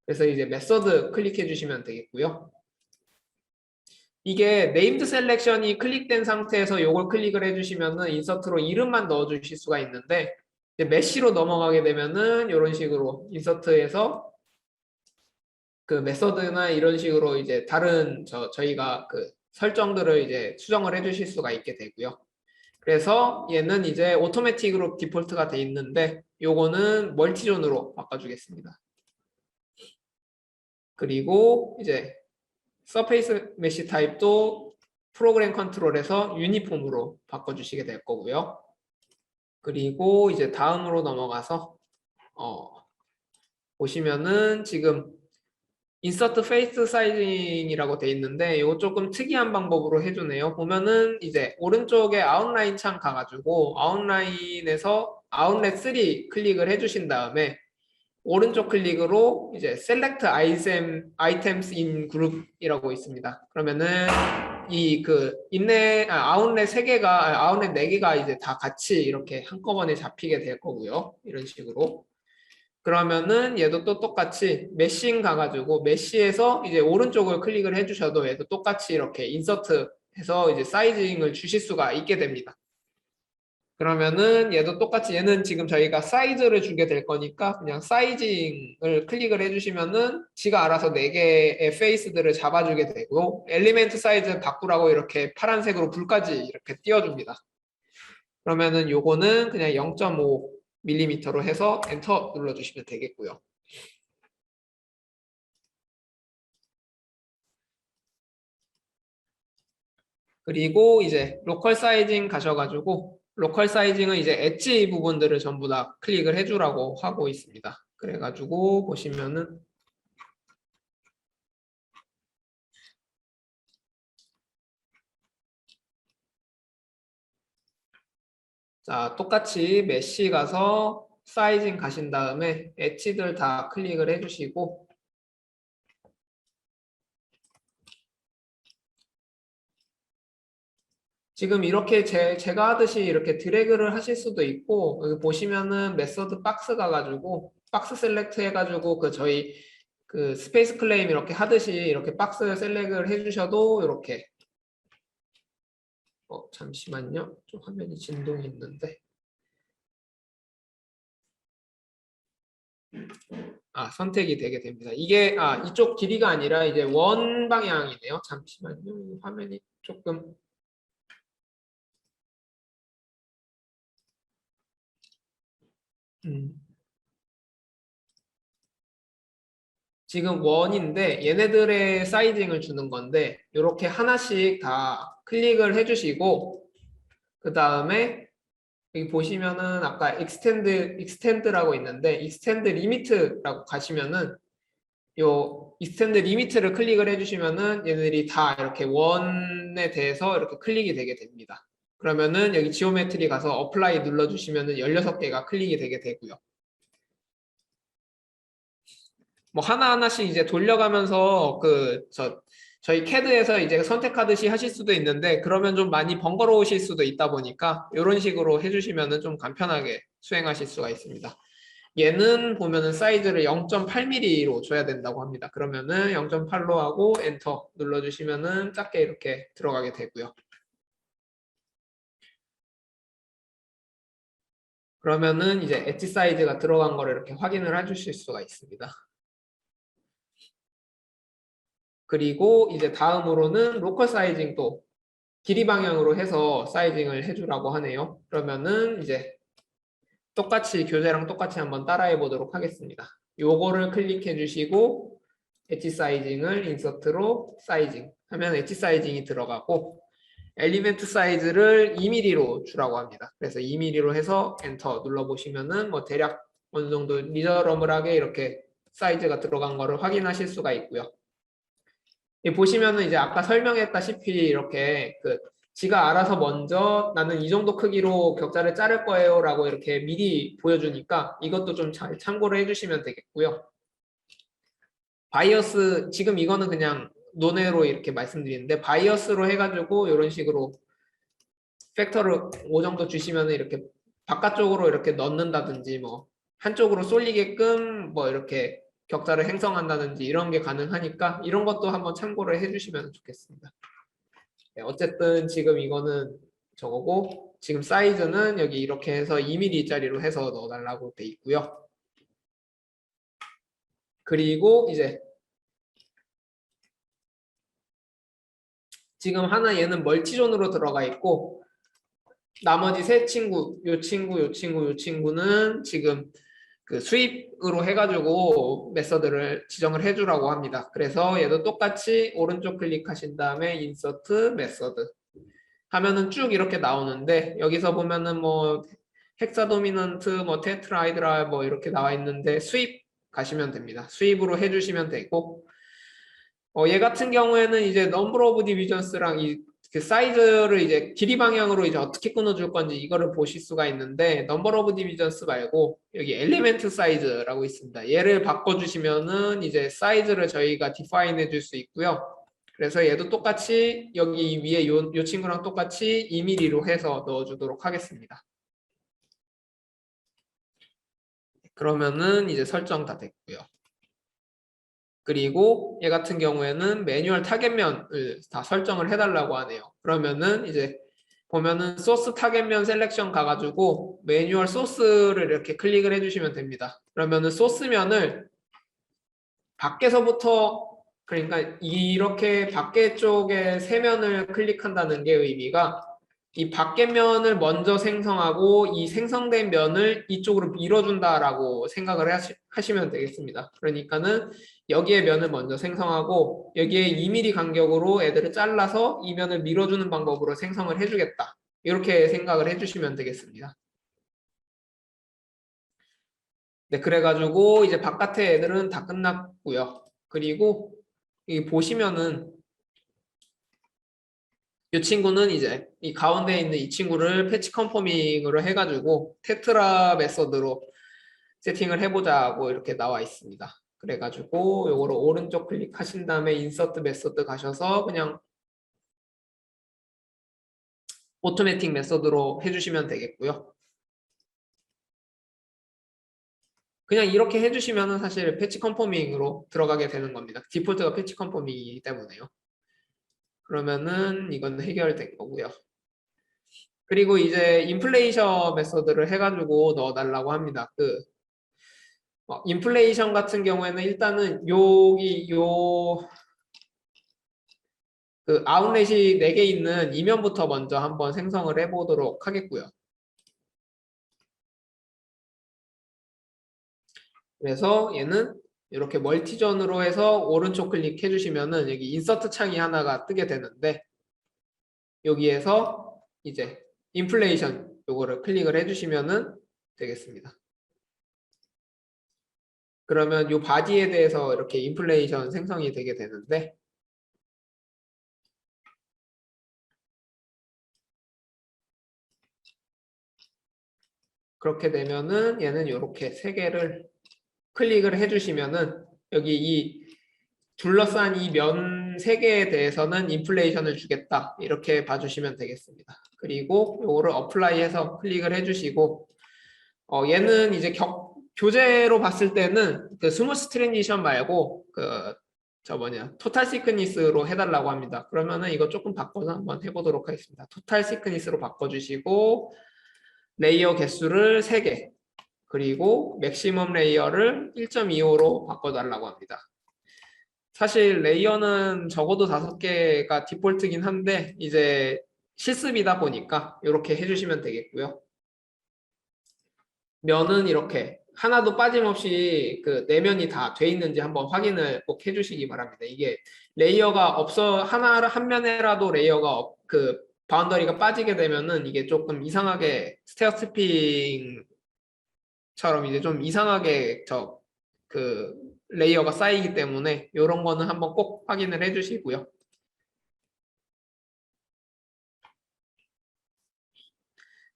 그래서 이제 메서드 클릭해 주시면 되겠고요. 이게 네임드 셀렉션이 클릭된 상태에서 이걸 클릭을 해주시면은 인서트로 이름만 넣어주실 수가 있는데 이제 메쉬로 넘어가게 되면은 이런 식으로 인서트에서 그 메서드나 이런 식으로 이제 다른 저희가 그 설정들을 이제 수정을 해주실 수가 있게 되고요. 그래서 얘는 이제 오토매틱으로 디폴트가 돼 있는데 요거는 멀티존으로 바꿔주겠습니다. 그리고 이제 서페이스 메시 타입도 프로그램 컨트롤에서 유니폼으로 바꿔주시게 될 거고요. 그리고 이제 다음으로 넘어가서 보시면은 지금 인서트 페이스 사이징이라고 돼 있는데 이거 조금 특이한 방법으로 해주네요. 보면은 이제 오른쪽에 아웃라인 창 가가지고 아웃라인에서 아웃렛 3 클릭을 해주신 다음에 오른쪽 클릭으로 이제 select items in group이라고 있습니다. 그러면은 아웃렛 3개가 아웃렛 4개가 이제 다 같이 이렇게 한꺼번에 잡히게 될 거고요. 이런 식으로. 그러면은 얘도 또 똑같이 메쉬인 가가지고 메쉬에서 이제 오른쪽을 클릭을 해주셔도 얘도 똑같이 이렇게 인서트 해서 이제 사이징을 주실 수가 있게 됩니다. 그러면은 얘도 똑같이 얘는 지금 저희가 사이즈를 주게 될 거니까 그냥 사이징을 클릭을 해주시면은 지가 알아서 4개의 페이스들을 잡아주게 되고 엘리멘트 사이즈 바꾸라고 이렇게 파란색으로 불까지 이렇게 띄워줍니다. 그러면은 요거는 그냥 0.5mm로 해서 엔터 눌러주시면 되겠고요. 그리고 이제 로컬 사이징 가셔가지고 로컬 사이징은 이제 엣지 부분들을 전부 다 클릭을 해주라고 하고 있습니다. 그래가지고 보시면은 자, 똑같이 메쉬 가서 사이징 가신 다음에 엣지들 다 클릭을 해주시고 지금 이렇게 제가 하듯이 이렇게 드래그를 하실 수도 있고 여기 보시면은 메서드 박스 가가지고 박스 셀렉트 해가지고 그 저희 그 스페이스 클레임 이렇게 하듯이 이렇게 박스 셀렉을 해주셔도 이렇게 잠시만요. 좀 화면이 진동이 있는데 선택이 되게 됩니다. 이게 이쪽 길이가 아니라 이제 원 방향이네요. 잠시만요. 화면이 조금 지금 원인데 얘네들의 사이징을 주는 건데 이렇게 하나씩 다 클릭을 해주시고 그 다음에 여기 보시면은 아까 익스텐드라고 있는데 익스텐드 리미트라고 가시면은 요 익스텐드 리미트를 클릭을 해주시면은 얘네들이 다 이렇게 원에 대해서 이렇게 클릭이 되게 됩니다. 그러면은 여기 지오메트리 가서 어플라이 눌러주시면은 16개가 클릭이 되게 되고요. 뭐 하나하나씩 이제 돌려가면서 저희 CAD에서 이제 선택하듯이 하실 수도 있는데 그러면 좀 많이 번거로우실 수도 있다 보니까 이런 식으로 해주시면은 좀 간편하게 수행하실 수가 있습니다. 얘는 보면은 사이즈를 0.8mm로 줘야 된다고 합니다. 그러면은 0.8로 하고 엔터 눌러주시면은 작게 이렇게 들어가게 되고요. 그러면은 이제 엣지 사이즈가 들어간 거를 이렇게 확인을 해주실 수가 있습니다. 그리고 이제 다음으로는 로컬 사이징도 길이 방향으로 해서 사이징을 해주라고 하네요. 그러면은 이제 교재랑 똑같이 한번 따라해 보도록 하겠습니다. 요거를 클릭해 주시고 엣지 사이징을 인서트로 사이징 하면 엣지 사이징이 들어가고 엘리멘트 사이즈를 2mm로 주라고 합니다. 그래서 2mm로 해서 엔터 눌러보시면은 뭐 대략 어느 정도 리저러블하게 이렇게 사이즈가 들어간 거를 확인하실 수가 있고요. 보시면은 이제 아까 설명했다시피 이렇게 지가 알아서 먼저 나는 이 정도 크기로 격자를 자를 거예요 라고 이렇게 미리 보여주니까 이것도 좀 잘 참고를 해주시면 되겠고요. 바이어스 지금 이거는 그냥 논외로 이렇게 말씀드리는데 바이어스로 해가지고 이런 식으로 팩터를 5 정도 주시면 이렇게 바깥쪽으로 이렇게 넣는다든지 뭐 한쪽으로 쏠리게끔 뭐 이렇게 격자를 행성한다든지 이런 게 가능하니까 이런 것도 한번 참고를 해주시면 좋겠습니다. 네, 어쨌든 지금 이거는 저거고 지금 사이즈는 여기 이렇게 해서 2mm짜리로 해서 넣어달라고 돼 있고요. 그리고 이제 지금 하나 얘는 멀티존으로 들어가 있고 나머지 세 친구, 요 친구, 요 친구, 요 친구는 지금 그 수입으로 해가지고 메서드를 지정을 해주라고 합니다. 그래서 얘도 똑같이 오른쪽 클릭하신 다음에 인서트 메서드 하면은 쭉 이렇게 나오는데 여기서 보면은 뭐 헥사도미넌트, 뭐 테트라이드라 뭐 이렇게 나와 있는데 수입 가시면 됩니다. 수입으로 해주시면 되고 얘 같은 경우에는 이제 넘버 오브 디비전스랑 그 사이즈를 이제 길이 방향으로 이제 어떻게 끊어줄 건지 이거를 보실 수가 있는데 넘버 오브 디비전스 말고 여기 엘리멘트 사이즈라고 있습니다. 얘를 바꿔주시면은 이제 사이즈를 저희가 디파인 해줄 수 있고요. 그래서 얘도 똑같이 여기 위에 요 친구랑 똑같이 2mm로 해서 넣어주도록 하겠습니다. 그러면은 이제 설정 다 됐고요. 그리고 얘 같은 경우에는 매뉴얼 타겟면을 다 설정을 해달라고 하네요. 그러면은 이제 보면은 소스 타겟면 셀렉션 가가지고 매뉴얼 소스를 이렇게 클릭을 해주시면 됩니다. 그러면은 소스면을 밖에서부터 그러니까 이렇게 밖에 쪽에 세 면을 클릭한다는 게 의미가 이 밖에 면을 먼저 생성하고 이 생성된 면을 이쪽으로 밀어준다라고 생각을 하시면 되겠습니다. 그러니까는 여기에 면을 먼저 생성하고 여기에 2mm 간격으로 애들을 잘라서 이 면을 밀어주는 방법으로 생성을 해주겠다. 이렇게 생각을 해주시면 되겠습니다. 네, 그래가지고 이제 바깥에 애들은 다 끝났고요. 그리고 이 보시면은 이 친구는 이제 이 가운데 있는 이 친구를 패치 컨퍼밍으로 해가지고 테트라 메서드로 세팅을 해보자고 이렇게 나와 있습니다. 그래가지고 요거를 오른쪽 클릭하신 다음에 인서트 메서드 가셔서 그냥 오토매틱 메서드로 해주시면 되겠고요. 그냥 이렇게 해주시면은 사실 패치 컨퍼밍으로 들어가게 되는 겁니다. 디폴트가 패치 컨퍼밍이기 때문에요. 그러면은 이건 해결된 거고요. 그리고 이제 인플레이션 메서드를 해가지고 넣어달라고 합니다. 인플레이션 같은 경우에는 일단은 여기 그 아웃렛이 4개 있는 이면부터 먼저 한번 생성을 해보도록 하겠고요. 그래서 얘는 이렇게 멀티존으로 해서 오른쪽 클릭해 주시면은 여기 인서트 창이 하나가 뜨게 되는데 여기에서 이제 인플레이션 요거를 클릭을 해 주시면은 되겠습니다. 그러면 요 바디에 대해서 이렇게 인플레이션 생성이 되게 되는데 그렇게 되면은 얘는 이렇게 3개를 클릭을 해주시면은 여기 이 둘러싼 이 면 3개에 대해서는 인플레이션을 주겠다 이렇게 봐주시면 되겠습니다. 그리고 요거를 어플라이해서 클릭을 해주시고 얘는 이제 교재로 봤을 때는 그 스무스 트랜지션 말고 토탈 시크니스로 해달라고 합니다. 그러면은 이거 조금 바꿔서 한번 해보도록 하겠습니다. 토탈 시크니스로 바꿔주시고 레이어 개수를 3개 그리고 맥시멈 레이어를 1.25로 바꿔달라고 합니다. 사실 레이어는 적어도 5개가 디폴트긴 한데 이제 실습이다 보니까 이렇게 해주시면 되겠고요. 면은 이렇게 하나도 빠짐없이 그 내면이 다 돼 있는지 한번 확인을 꼭 해주시기 바랍니다. 이게 레이어가 한 면에라도 레이어가 그 바운더리가 빠지게 되면은 이게 조금 이상하게 스테어스핑 처럼 이제 좀 이상하게 그 레이어가 쌓이기 때문에 이런 거는 한번 꼭 확인을 해 주시고요.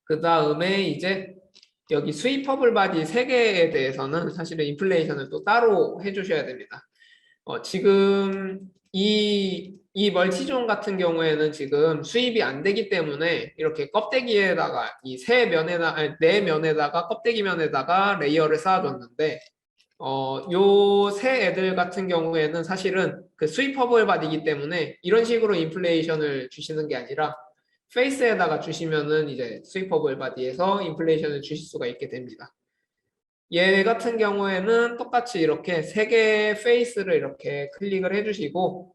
그 다음에 이제 여기 스위퍼블 바디 3개에 대해서는 사실은 인플레이션을 또 따로 해 주셔야 됩니다. 지금 이 멀티존 같은 경우에는 지금 수입이 안 되기 때문에 이렇게 껍데기에다가 이 네 면에다가 껍데기 면에다가 레이어를 쌓아줬는데 요 새 애들 같은 경우에는 사실은 그 스위퍼블 바디이기 때문에 이런 식으로 인플레이션을 주시는 게 아니라 페이스에다가 주시면은 이제 스위퍼블 바디에서 인플레이션을 주실 수가 있게 됩니다. 얘 같은 경우에는 똑같이 이렇게 3개의 페이스를 이렇게 클릭을 해주시고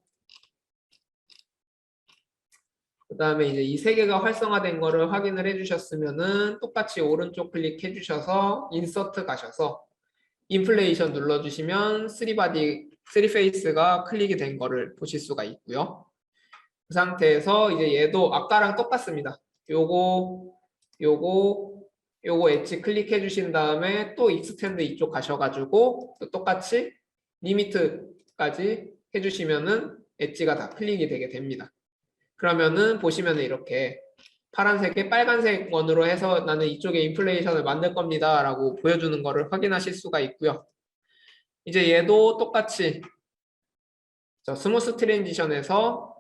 그 다음에 이제 이 3개가 활성화된 거를 확인을 해주셨으면은 똑같이 오른쪽 클릭해 주셔서 인서트 가셔서 인플레이션 눌러주시면 3페이스가 클릭이 된 거를 보실 수가 있고요. 그 상태에서 이제 얘도 아까랑 똑같습니다. 요거 엣지 클릭해 주신 다음에 또 익스텐드 이쪽 가셔가지고 또 똑같이 리미트까지 해주시면은 엣지가 다 클릭이 되게 됩니다. 그러면은 보시면은 이렇게 파란색에 빨간색 원으로 해서 나는 이쪽에 인플레이션을 만들 겁니다 라고 보여주는 거를 확인하실 수가 있고요. 이제 얘도 똑같이 스무스 트랜지션에서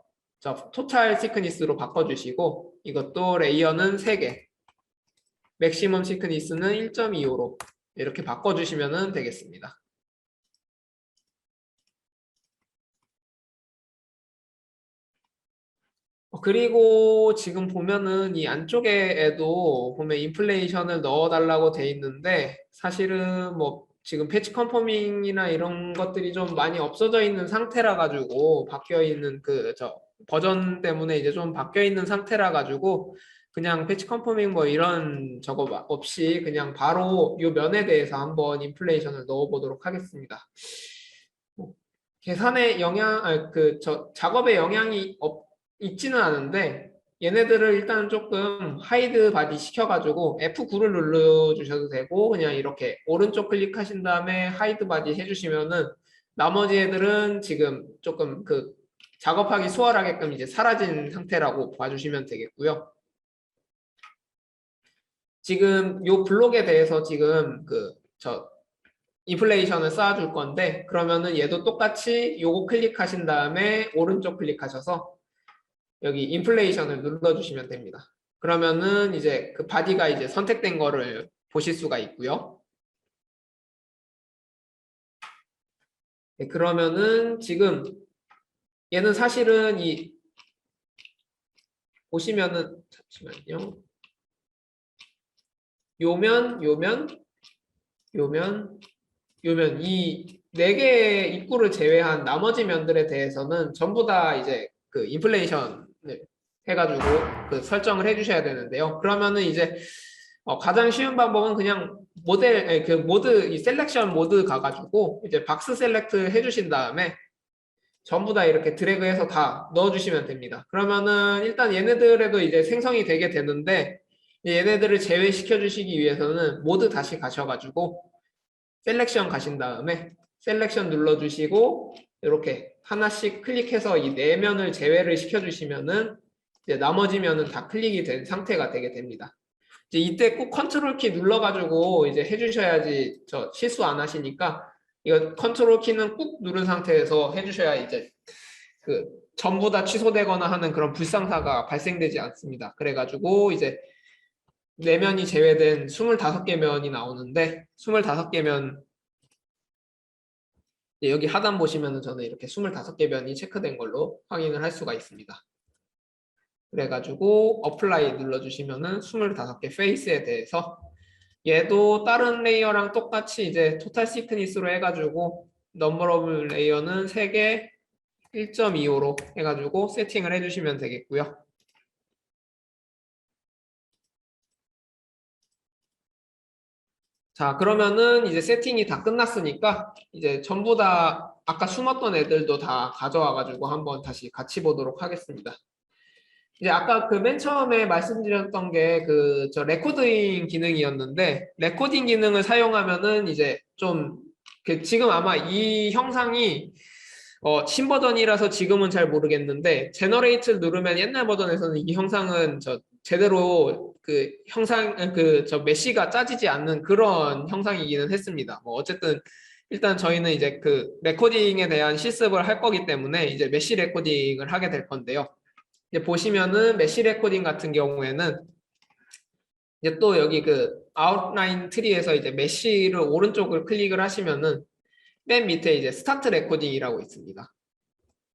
토탈 시크니스로 바꿔주시고 이것도 레이어는 3개 맥시멈 시크니스는 1.25로 이렇게 바꿔주시면 되겠습니다. 그리고 지금 보면은 이 안쪽에도 보면 인플레이션을 넣어달라고 돼 있는데 사실은 뭐 지금 패치 컨퍼밍이나 이런 것들이 좀 많이 없어져 있는 상태라 가지고 바뀌어 있는 버전 때문에 이제 좀 바뀌어 있는 상태라 가지고 그냥 패치 컨퍼밍 뭐 이런 저거 없이 그냥 바로 이 면에 대해서 한번 인플레이션을 넣어 보도록 하겠습니다. 계산에 작업에 영향이 있지는 않은데 얘네들을 일단 조금 하이드 바디 시켜가지고 F9를 눌러주셔도 되고 그냥 이렇게 오른쪽 클릭하신 다음에 하이드 바디 해주시면은 나머지 애들은 지금 조금 그 작업하기 수월하게끔 이제 사라진 상태라고 봐주시면 되겠고요. 지금 요 블록에 대해서 지금 인플레이션을 쌓아줄 건데 그러면은 얘도 똑같이 요거 클릭하신 다음에 오른쪽 클릭하셔서 여기 인플레이션을 눌러주시면 됩니다. 그러면은 이제 그 바디가 이제 선택된 거를 보실 수가 있고요. 네, 그러면은 지금 얘는 사실은 이 보시면은 잠시만요. 요면, 요면, 요면, 요면 이 네 개의 입구를 제외한 나머지 면들에 대해서는 전부 다 이제 그 인플레이션을 해가지고 그 설정을 해주셔야 되는데요. 그러면은 이제 가장 쉬운 방법은 그냥 그 모드 이 셀렉션 모드 가가지고 이제 박스 셀렉트 해주신 다음에 전부 다 이렇게 드래그해서 다 넣어주시면 됩니다. 그러면은 일단 얘네들에도 이제 생성이 되게 되는데 얘네들을 제외시켜 주시기 위해서는 모드 다시 가셔가지고 셀렉션 가신 다음에 셀렉션 눌러주시고 이렇게 하나씩 클릭해서 이 네 면을 제외를 시켜주시면은 이제 나머지 면은 다 클릭이 된 상태가 되게 됩니다. 이제 이때 꼭 컨트롤 키 눌러가지고 이제 해주셔야지 실수 안 하시니까 이거 컨트롤 키는 꾹 누른 상태에서 해주셔야 이제 그 전부 다 취소되거나 하는 그런 불상사가 발생되지 않습니다. 그래가지고 이제 네 면이 제외된 25개 면이 나오는데 25개 면 여기 하단 보시면은 저는 이렇게 25개 면이 체크된 걸로 확인을 할 수가 있습니다. 그래가지고 어플라이 눌러주시면은 25개 페이스에 대해서 얘도 다른 레이어랑 똑같이 이제 토탈 시크니스로 해가지고 넘버 오브 레이어는 3개 1.25로 해가지고 세팅을 해주시면 되겠고요. 자, 그러면은 이제 세팅이 다 끝났으니까 이제 전부 다 아까 숨었던 애들도 다 가져와가지고 한번 다시 같이 보도록 하겠습니다. 이제 아까 그 맨 처음에 말씀드렸던 게 저 레코딩 기능이었는데 레코딩 기능을 사용하면은 이제 좀 지금 아마 이 형상이 신버전이라서 지금은 잘 모르겠는데 제너레이트를 누르면 옛날 버전에서는 이 형상은 제대로 그 형상 저 메시가 짜지지 않는 그런 형상이기는 했습니다. 뭐 어쨌든 일단 저희는 이제 그 레코딩에 대한 실습을 할 거기 때문에 이제 메시 레코딩을 하게 될 건데요. 이제 보시면은 메시 레코딩 같은 경우에는 이제 또 여기 그 아웃라인 트리에서 이제 메시를 오른쪽을 클릭을 하시면은 맨 밑에 이제 스타트 레코딩이라고 있습니다.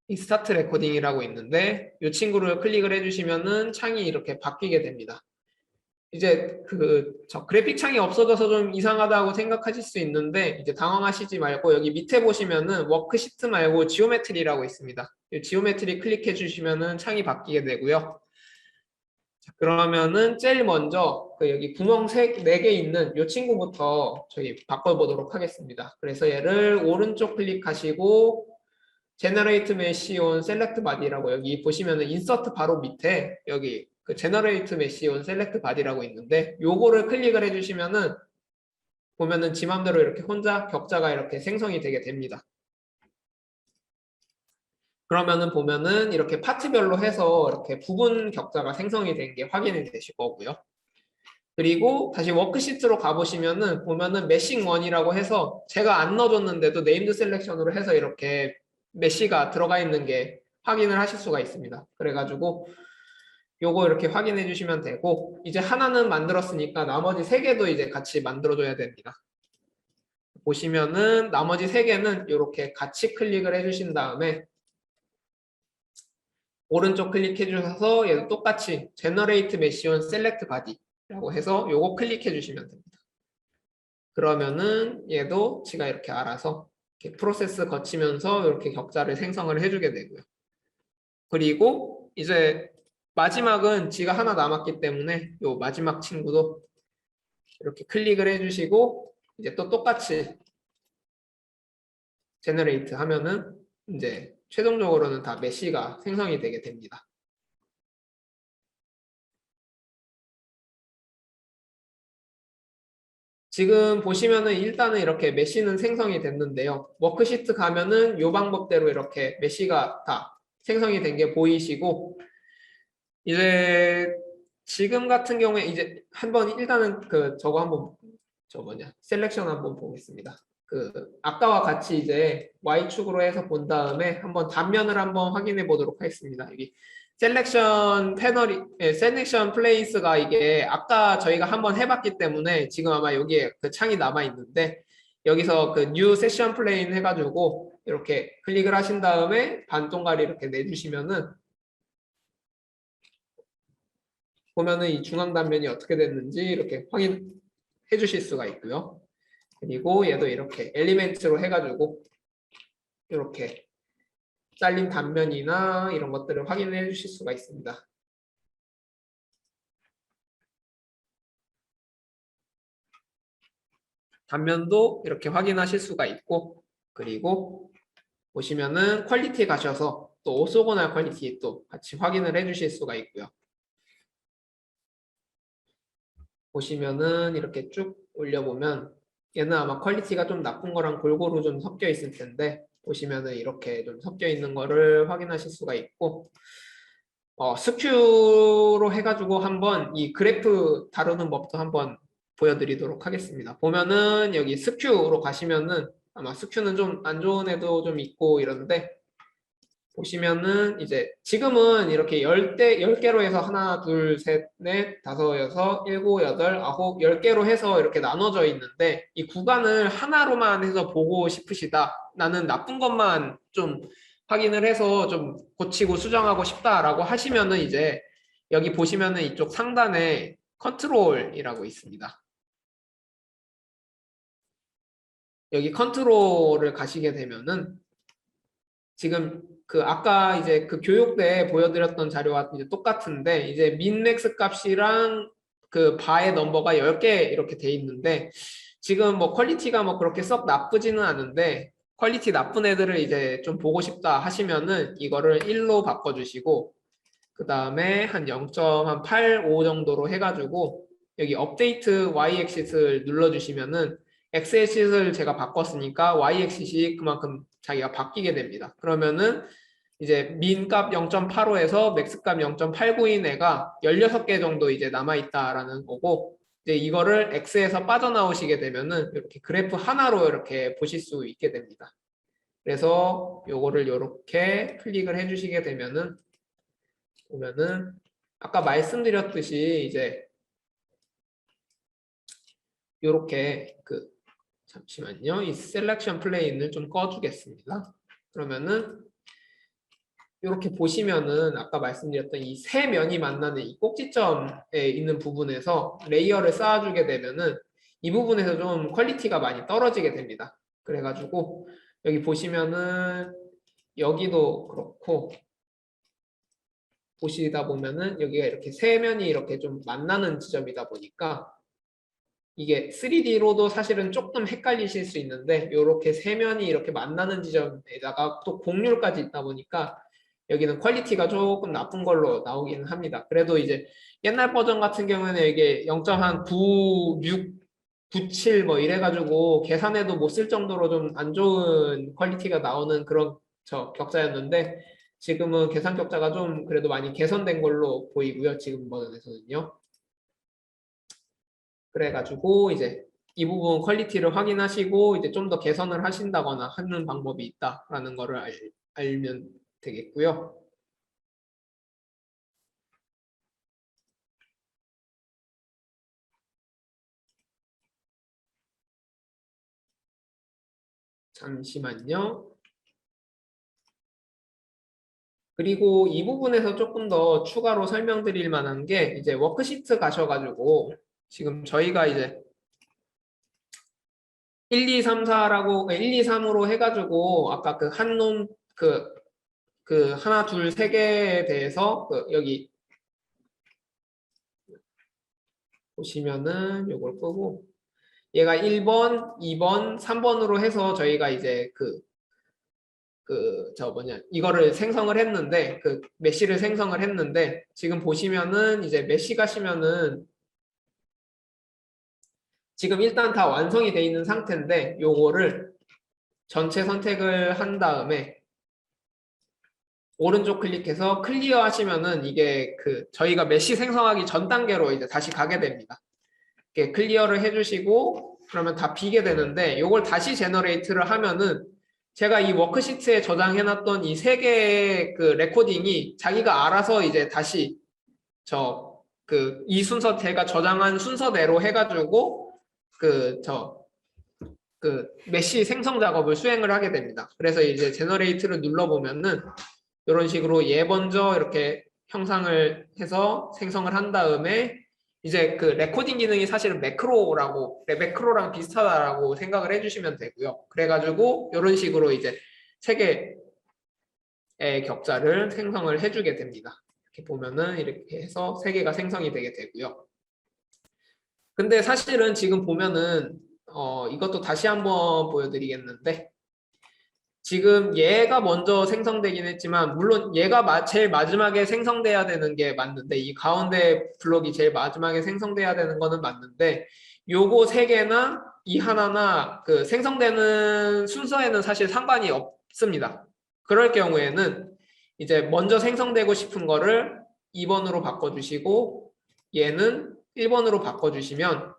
이 스타트 레코딩이라고 있는데 이 친구를 클릭을 해주시면은 창이 이렇게 바뀌게 됩니다. 이제 저 그래픽 창이 없어져서 좀 이상하다고 생각하실 수 있는데 이제 당황하시지 말고 여기 밑에 보시면은 워크시트 말고 지오메트리라고 있습니다. 이 지오메트리 클릭해 주시면은 창이 바뀌게 되고요. 자, 그러면은 제일 먼저 여기 구멍 4개 있는 이 친구부터 저희 바꿔보도록 하겠습니다. 그래서 얘를 오른쪽 클릭하시고 Generate Mesh on Select Body라고 여기 보시면은 인서트 바로 밑에 여기 그 Generate Mesh on Select Body라고 있는데 요거를 클릭을 해주시면은 보면은 지 맘대로 이렇게 혼자 격자가 이렇게 생성이 되게 됩니다. 그러면은 보면은 이렇게 파트별로 해서 이렇게 부분 격자가 생성이 된 게 확인이 되실 거고요. 그리고 다시 워크시트로 가보시면은 보면은 메싱 1이라고 해서 제가 안 넣어줬는데도 네임드 셀렉션으로 해서 이렇게 메시가 들어가 있는 게 확인을 하실 수가 있습니다. 그래가지고 요거 이렇게 확인해 주시면 되고 이제 하나는 만들었으니까 나머지 3개도 이제 같이 만들어줘야 됩니다. 보시면은 나머지 3개는 이렇게 같이 클릭을 해주신 다음에 오른쪽 클릭해 주셔서 얘도 똑같이 Generate Mesh on Select Body라고 해서 요거 클릭해 주시면 됩니다. 그러면은 얘도 지가 이렇게 알아서 이렇게 프로세스 거치면서 이렇게 격자를 생성을 해주게 되고요. 그리고 이제 마지막은 지가 하나 남았기 때문에 요 마지막 친구도 이렇게 클릭을 해주시고 이제 또 똑같이 제너레이트 하면은 이제 최종적으로는 다 메시가 생성이 되게 됩니다. 지금 보시면은 일단은 이렇게 메시는 생성이 됐는데요. 워크시트 가면은 이 방법대로 이렇게 메시가 다 생성이 된 게 보이시고, 이제 지금 같은 경우에 이제 한번 일단은 그 저거 한번 저 뭐냐 셀렉션 한번 보겠습니다. 그 아까와 같이 이제 Y축으로 해서 본 다음에 한번 단면을 한번 확인해 보도록 하겠습니다. 여기 셀렉션 패널이 셀렉션 플레이스가 이게 아까 저희가 한번 해봤기 때문에 지금 아마 여기에 그 창이 남아 있는데, 여기서 그 뉴 세션 플레인 해가지고 이렇게 클릭을 하신 다음에 반동가리 이렇게 내주시면은 보면은 이 중앙 단면이 어떻게 됐는지 이렇게 확인해 주실 수가 있고요. 그리고 얘도 이렇게 엘리멘트로 해가지고 이렇게 잘린 단면이나 이런 것들을 확인해 주실 수가 있습니다. 단면도 이렇게 확인하실 수가 있고, 그리고 보시면은 퀄리티 가셔서 또 오소고날 퀄리티 또 같이 확인을 해 주실 수가 있고요. 보시면은 이렇게 쭉 올려보면 얘는 아마 퀄리티가 좀 나쁜 거랑 골고루 좀 섞여 있을 텐데, 보시면은 이렇게 좀 섞여 있는 거를 확인하실 수가 있고, 스큐로 해가지고 한번 이 그래프 다루는 법도 한번 보여드리도록 하겠습니다. 보면은 여기 스큐로 가시면은 아마 스큐는 좀 안 좋은 애도 좀 있고 이런데, 보시면은 이제 지금은 이렇게 10개로 해서 하나, 둘, 셋, 넷, 다섯, 여섯, 일곱, 여덟, 아홉, 10개로 해서 이렇게 나눠져 있는데, 이 구간을 하나로만 해서 보고 싶으시다. 나는 나쁜 것만 좀 확인을 해서 좀 고치고 수정하고 싶다라고 하시면은 이제 여기 보시면은 이쪽 상단에 컨트롤이라고 있습니다. 여기 컨트롤을 가시게 되면은 지금 그 아까 이제 그 교육 때 보여드렸던 자료와 이제 똑같은데, 이제 민맥스 값이랑 그 바의 넘버가 10개 이렇게 돼 있는데, 지금 뭐 퀄리티가 뭐 그렇게 썩 나쁘지는 않은데 퀄리티 나쁜 애들을 이제 좀 보고 싶다 하시면은 이거를 1로 바꿔주시고, 그 다음에 한 0.85 정도로 해가지고 여기 업데이트 y-axis를 눌러주시면은 x-axis를 제가 바꿨으니까 y-axis이 그만큼 자기가 바뀌게 됩니다. 그러면은 이제 민값 0.85에서 맥스값 0.89인 애가 16개 정도 이제 남아있다라는 거고, 이제 이거를 x에서 빠져나오시게 되면은 이렇게 그래프 하나로 이렇게 보실 수 있게 됩니다. 그래서 요거를 이렇게 클릭을 해주시게 되면은 보면은 아까 말씀드렸듯이 이제 요렇게 그 잠시만요. 이 셀렉션 플레인을 좀 꺼주겠습니다. 그러면은 이렇게 보시면은 아까 말씀드렸던 이 세 면이 만나는 이 꼭지점에 있는 부분에서 레이어를 쌓아주게 되면은 이 부분에서 좀 퀄리티가 많이 떨어지게 됩니다. 그래가지고 여기 보시면은 여기도 그렇고 보시다 보면은 여기가 이렇게 세 면이 이렇게 좀 만나는 지점이다 보니까 이게 3D로도 사실은 조금 헷갈리실 수 있는데, 이렇게 세 면이 이렇게 만나는 지점에다가 또 곡률까지 있다 보니까 여기는 퀄리티가 조금 나쁜 걸로 나오기는 합니다. 그래도 이제 옛날 버전 같은 경우에는 이게 0.96, 97 뭐 이래가지고 계산해도 못 쓸 정도로 좀 안 좋은 퀄리티가 나오는 그런 격자였는데, 지금은 계산 격자가 좀 그래도 많이 개선된 걸로 보이고요. 지금 버전에서는요. 그래가지고 이제 이 부분 퀄리티를 확인하시고 이제 좀 더 개선을 하신다거나 하는 방법이 있다라는 거를 알면 되겠고요. 잠시만요. 그리고 이 부분에서 조금 더 추가로 설명드릴 만한 게, 이제 워크시트 가셔가지고 지금 저희가 이제 1, 2, 3, 4라고 1, 2, 3으로 해가지고 아까 그 한 놈 그 하나 둘 세 개에 대해서 그 여기 보시면은 요걸 끄고 얘가 1번, 2번, 3번으로 해서 저희가 이제 저 뭐냐, 이거를 생성을 했는데, 그 메시를 생성을 했는데, 지금 보시면은 이제 메시 가시면은 지금 일단 다 완성이 돼 있는 상태인데 요거를 전체 선택을 한 다음에 오른쪽 클릭해서 클리어 하시면은 이게 그 저희가 메시 생성하기 전 단계로 이제 다시 가게 됩니다. 이렇게 클리어를 해주시고 그러면 다 비게 되는데 요걸 다시 제너레이트를 하면은 제가 이 워크시트에 저장해놨던 이 세 개의 그 레코딩이 자기가 알아서 이제 다시 이 순서 제가 저장한 순서대로 해가지고 메시 생성 작업을 수행을 하게 됩니다. 그래서 이제 제너레이트를 눌러보면은 이런 식으로 얘 먼저 이렇게 형상을 해서 생성을 한 다음에 이제 그 레코딩 기능이 사실은 매크로랑 비슷하다라고 생각을 해주시면 되고요. 그래가지고 이런 식으로 이제 세 개의 격자를 생성을 해주게 됩니다. 이렇게 보면은 이렇게 해서 세 개가 생성이 되게 되고요. 근데 사실은 지금 보면은 이것도 다시 한번 보여드리겠는데 지금 얘가 먼저 생성되긴 했지만 물론 얘가 제일 마지막에 생성돼야 되는 게 맞는데 이 가운데 블록이 제일 마지막에 생성돼야 되는 거는 맞는데 요거 세 개나 이 하나나 그 생성되는 순서에는 사실 상관이 없습니다. 그럴 경우에는 이제 먼저 생성되고 싶은 거를 2번으로 바꿔주시고 얘는 1번으로 바꿔주시면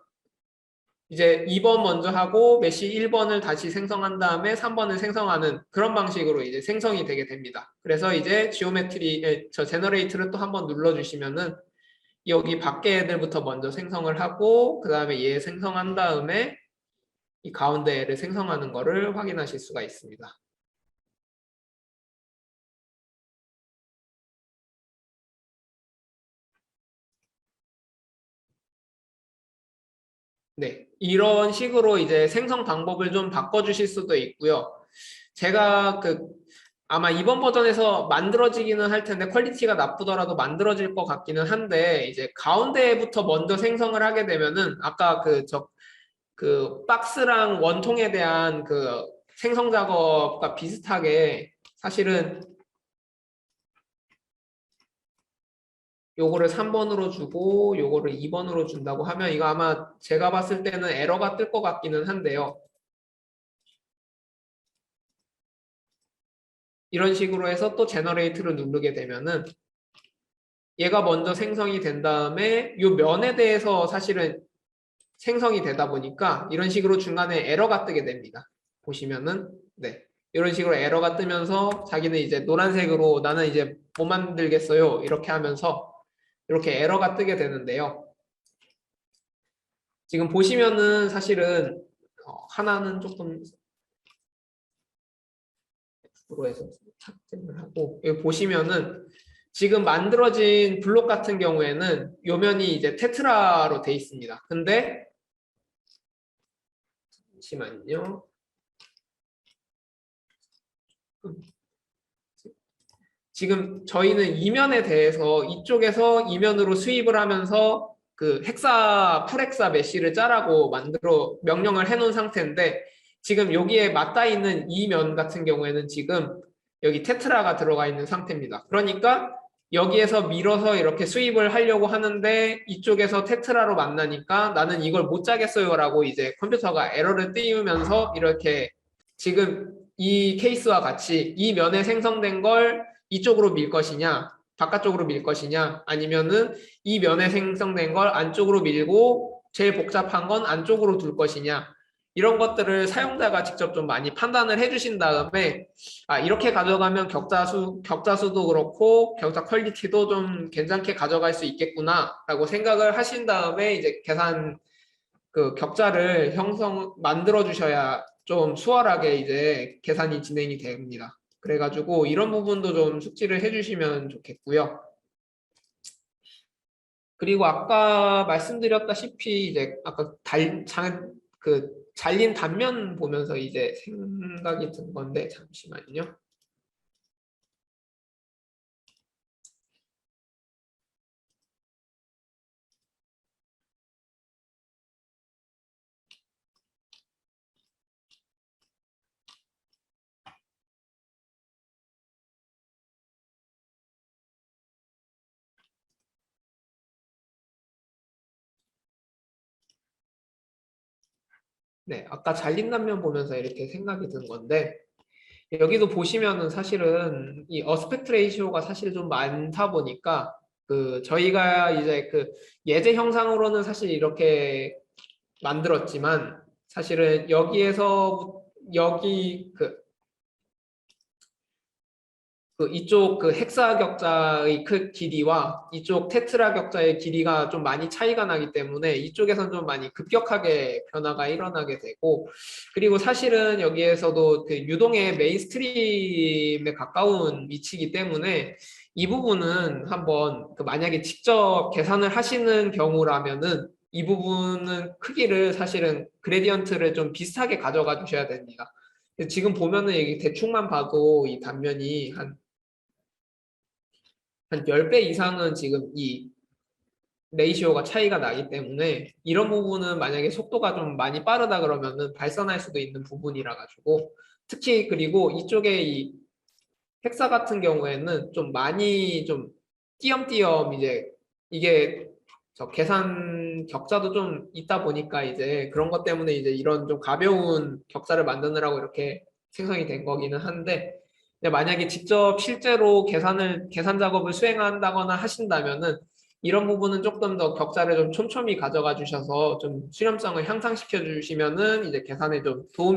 이제 2번 먼저 하고 메시 1번을 다시 생성한 다음에 3번을 생성하는 그런 방식으로 이제 생성이 되게 됩니다. 그래서 이제 제너레이트를 또 한번 눌러주시면은 여기 밖에 애들부터 먼저 생성을 하고 그 다음에 얘 생성한 다음에 이 가운데 애를 생성하는 거를 확인하실 수가 있습니다. 네, 이런 식으로 이제 생성 방법을 좀 바꿔주실 수도 있고요. 제가 아마 이번 버전에서 만들어지기는 할 텐데 퀄리티가 나쁘더라도 만들어질 것 같기는 한데 이제 가운데부터 먼저 생성을 하게 되면은 아까 그 박스랑 원통에 대한 그 생성 작업과 비슷하게 사실은 요거를 3번으로 주고 요거를 2번으로 준다고 하면 이거 아마 제가 봤을 때는 에러가 뜰 것 같기는 한데요. 이런 식으로 해서 또 제너레이트를 누르게 되면은 얘가 먼저 생성이 된 다음에 요 면에 대해서 사실은 생성이 되다 보니까 이런 식으로 중간에 에러가 뜨게 됩니다. 보시면은 네, 이런 식으로 에러가 뜨면서 자기는 이제 노란색으로 나는 이제 못 만들겠어요 이렇게 하면서 이렇게 에러가 뜨게 되는데요. 지금 보시면은 사실은 하나는 조금 X로 해서 삭제를 하고 여기 보시면은 지금 만들어진 블록 같은 경우에는 요면이 이제 테트라로 돼 있습니다. 근데 잠시만요. 지금 저희는 이면에 대해서 이쪽에서 이면으로 수입을 하면서 그 풀헥사 메쉬를 짜라고 명령을 해놓은 상태인데 지금 여기에 맞닿아 있는 이 면 같은 경우에는 지금 여기 테트라가 들어가 있는 상태입니다. 그러니까 여기에서 밀어서 이렇게 수입을 하려고 하는데 이쪽에서 테트라로 만나니까 나는 이걸 못 짜겠어요 라고 이제 컴퓨터가 에러를 띄우면서 이렇게 지금 이 케이스와 같이 이 면에 생성된 걸 이쪽으로 밀 것이냐 바깥쪽으로 밀 것이냐 아니면은 이 면에 생성된 걸 안쪽으로 밀고 제일 복잡한 건 안쪽으로 둘 것이냐 이런 것들을 사용자가 직접 좀 많이 판단을 해주신 다음에 이렇게 가져가면 격자수도 그렇고 격자 퀄리티도 좀 괜찮게 가져갈 수 있겠구나 라고 생각을 하신 다음에 이제 격자를 만들어 주셔야 좀 수월하게 이제 계산이 진행이 됩니다. 그래가지고 이런 부분도 좀 숙지를 해주시면 좋겠고요. 그리고 아까 말씀드렸다시피 이제 아까 잘린 단면 보면서 이제 생각이 든 건데 잠시만요. 네, 아까 잘린 단면 보면서 이렇게 생각이 든 건데, 여기도 보시면은 사실은 이 어스펙트 레이시오가 사실 좀 많다 보니까 그 저희가 이제 그 예제 형상으로는 사실 이렇게 만들었지만 사실은 여기에서 여기 이쪽 그 헥사 격자의 길이와 이쪽 테트라 격자의 길이가 좀 많이 차이가 나기 때문에 이쪽에선 좀 많이 급격하게 변화가 일어나게 되고, 그리고 사실은 여기에서도 그 유동의 메인스트림에 가까운 위치이기 때문에 이 부분은 한번 그 만약에 직접 계산을 하시는 경우라면은 이 부분은 크기를 사실은 그레디언트를 좀 비슷하게 가져가 주셔야 됩니다. 지금 보면은 여기 대충만 봐도 이 단면이 한 10배 이상은 지금 이 레이시오가 차이가 나기 때문에 이런 부분은 만약에 속도가 좀 많이 빠르다 그러면은 발산할 수도 있는 부분이라 가지고, 특히 그리고 이쪽에 이 헥사 같은 경우에는 좀 많이 좀 띄엄띄엄 이제 이게 저 계산 격자도 좀 있다 보니까 이제 그런 것 때문에 이제 이런 좀 가벼운 격자를 만드느라고 이렇게 생성이 된 거기는 한데, 근데 만약에 직접 실제로 계산 작업을 수행한다거나 하신다면은 이런 부분은 조금 더 격자를 좀 촘촘히 가져가 주셔서 좀 수렴성을 향상시켜 주시면은 이제 계산에 좀 도움이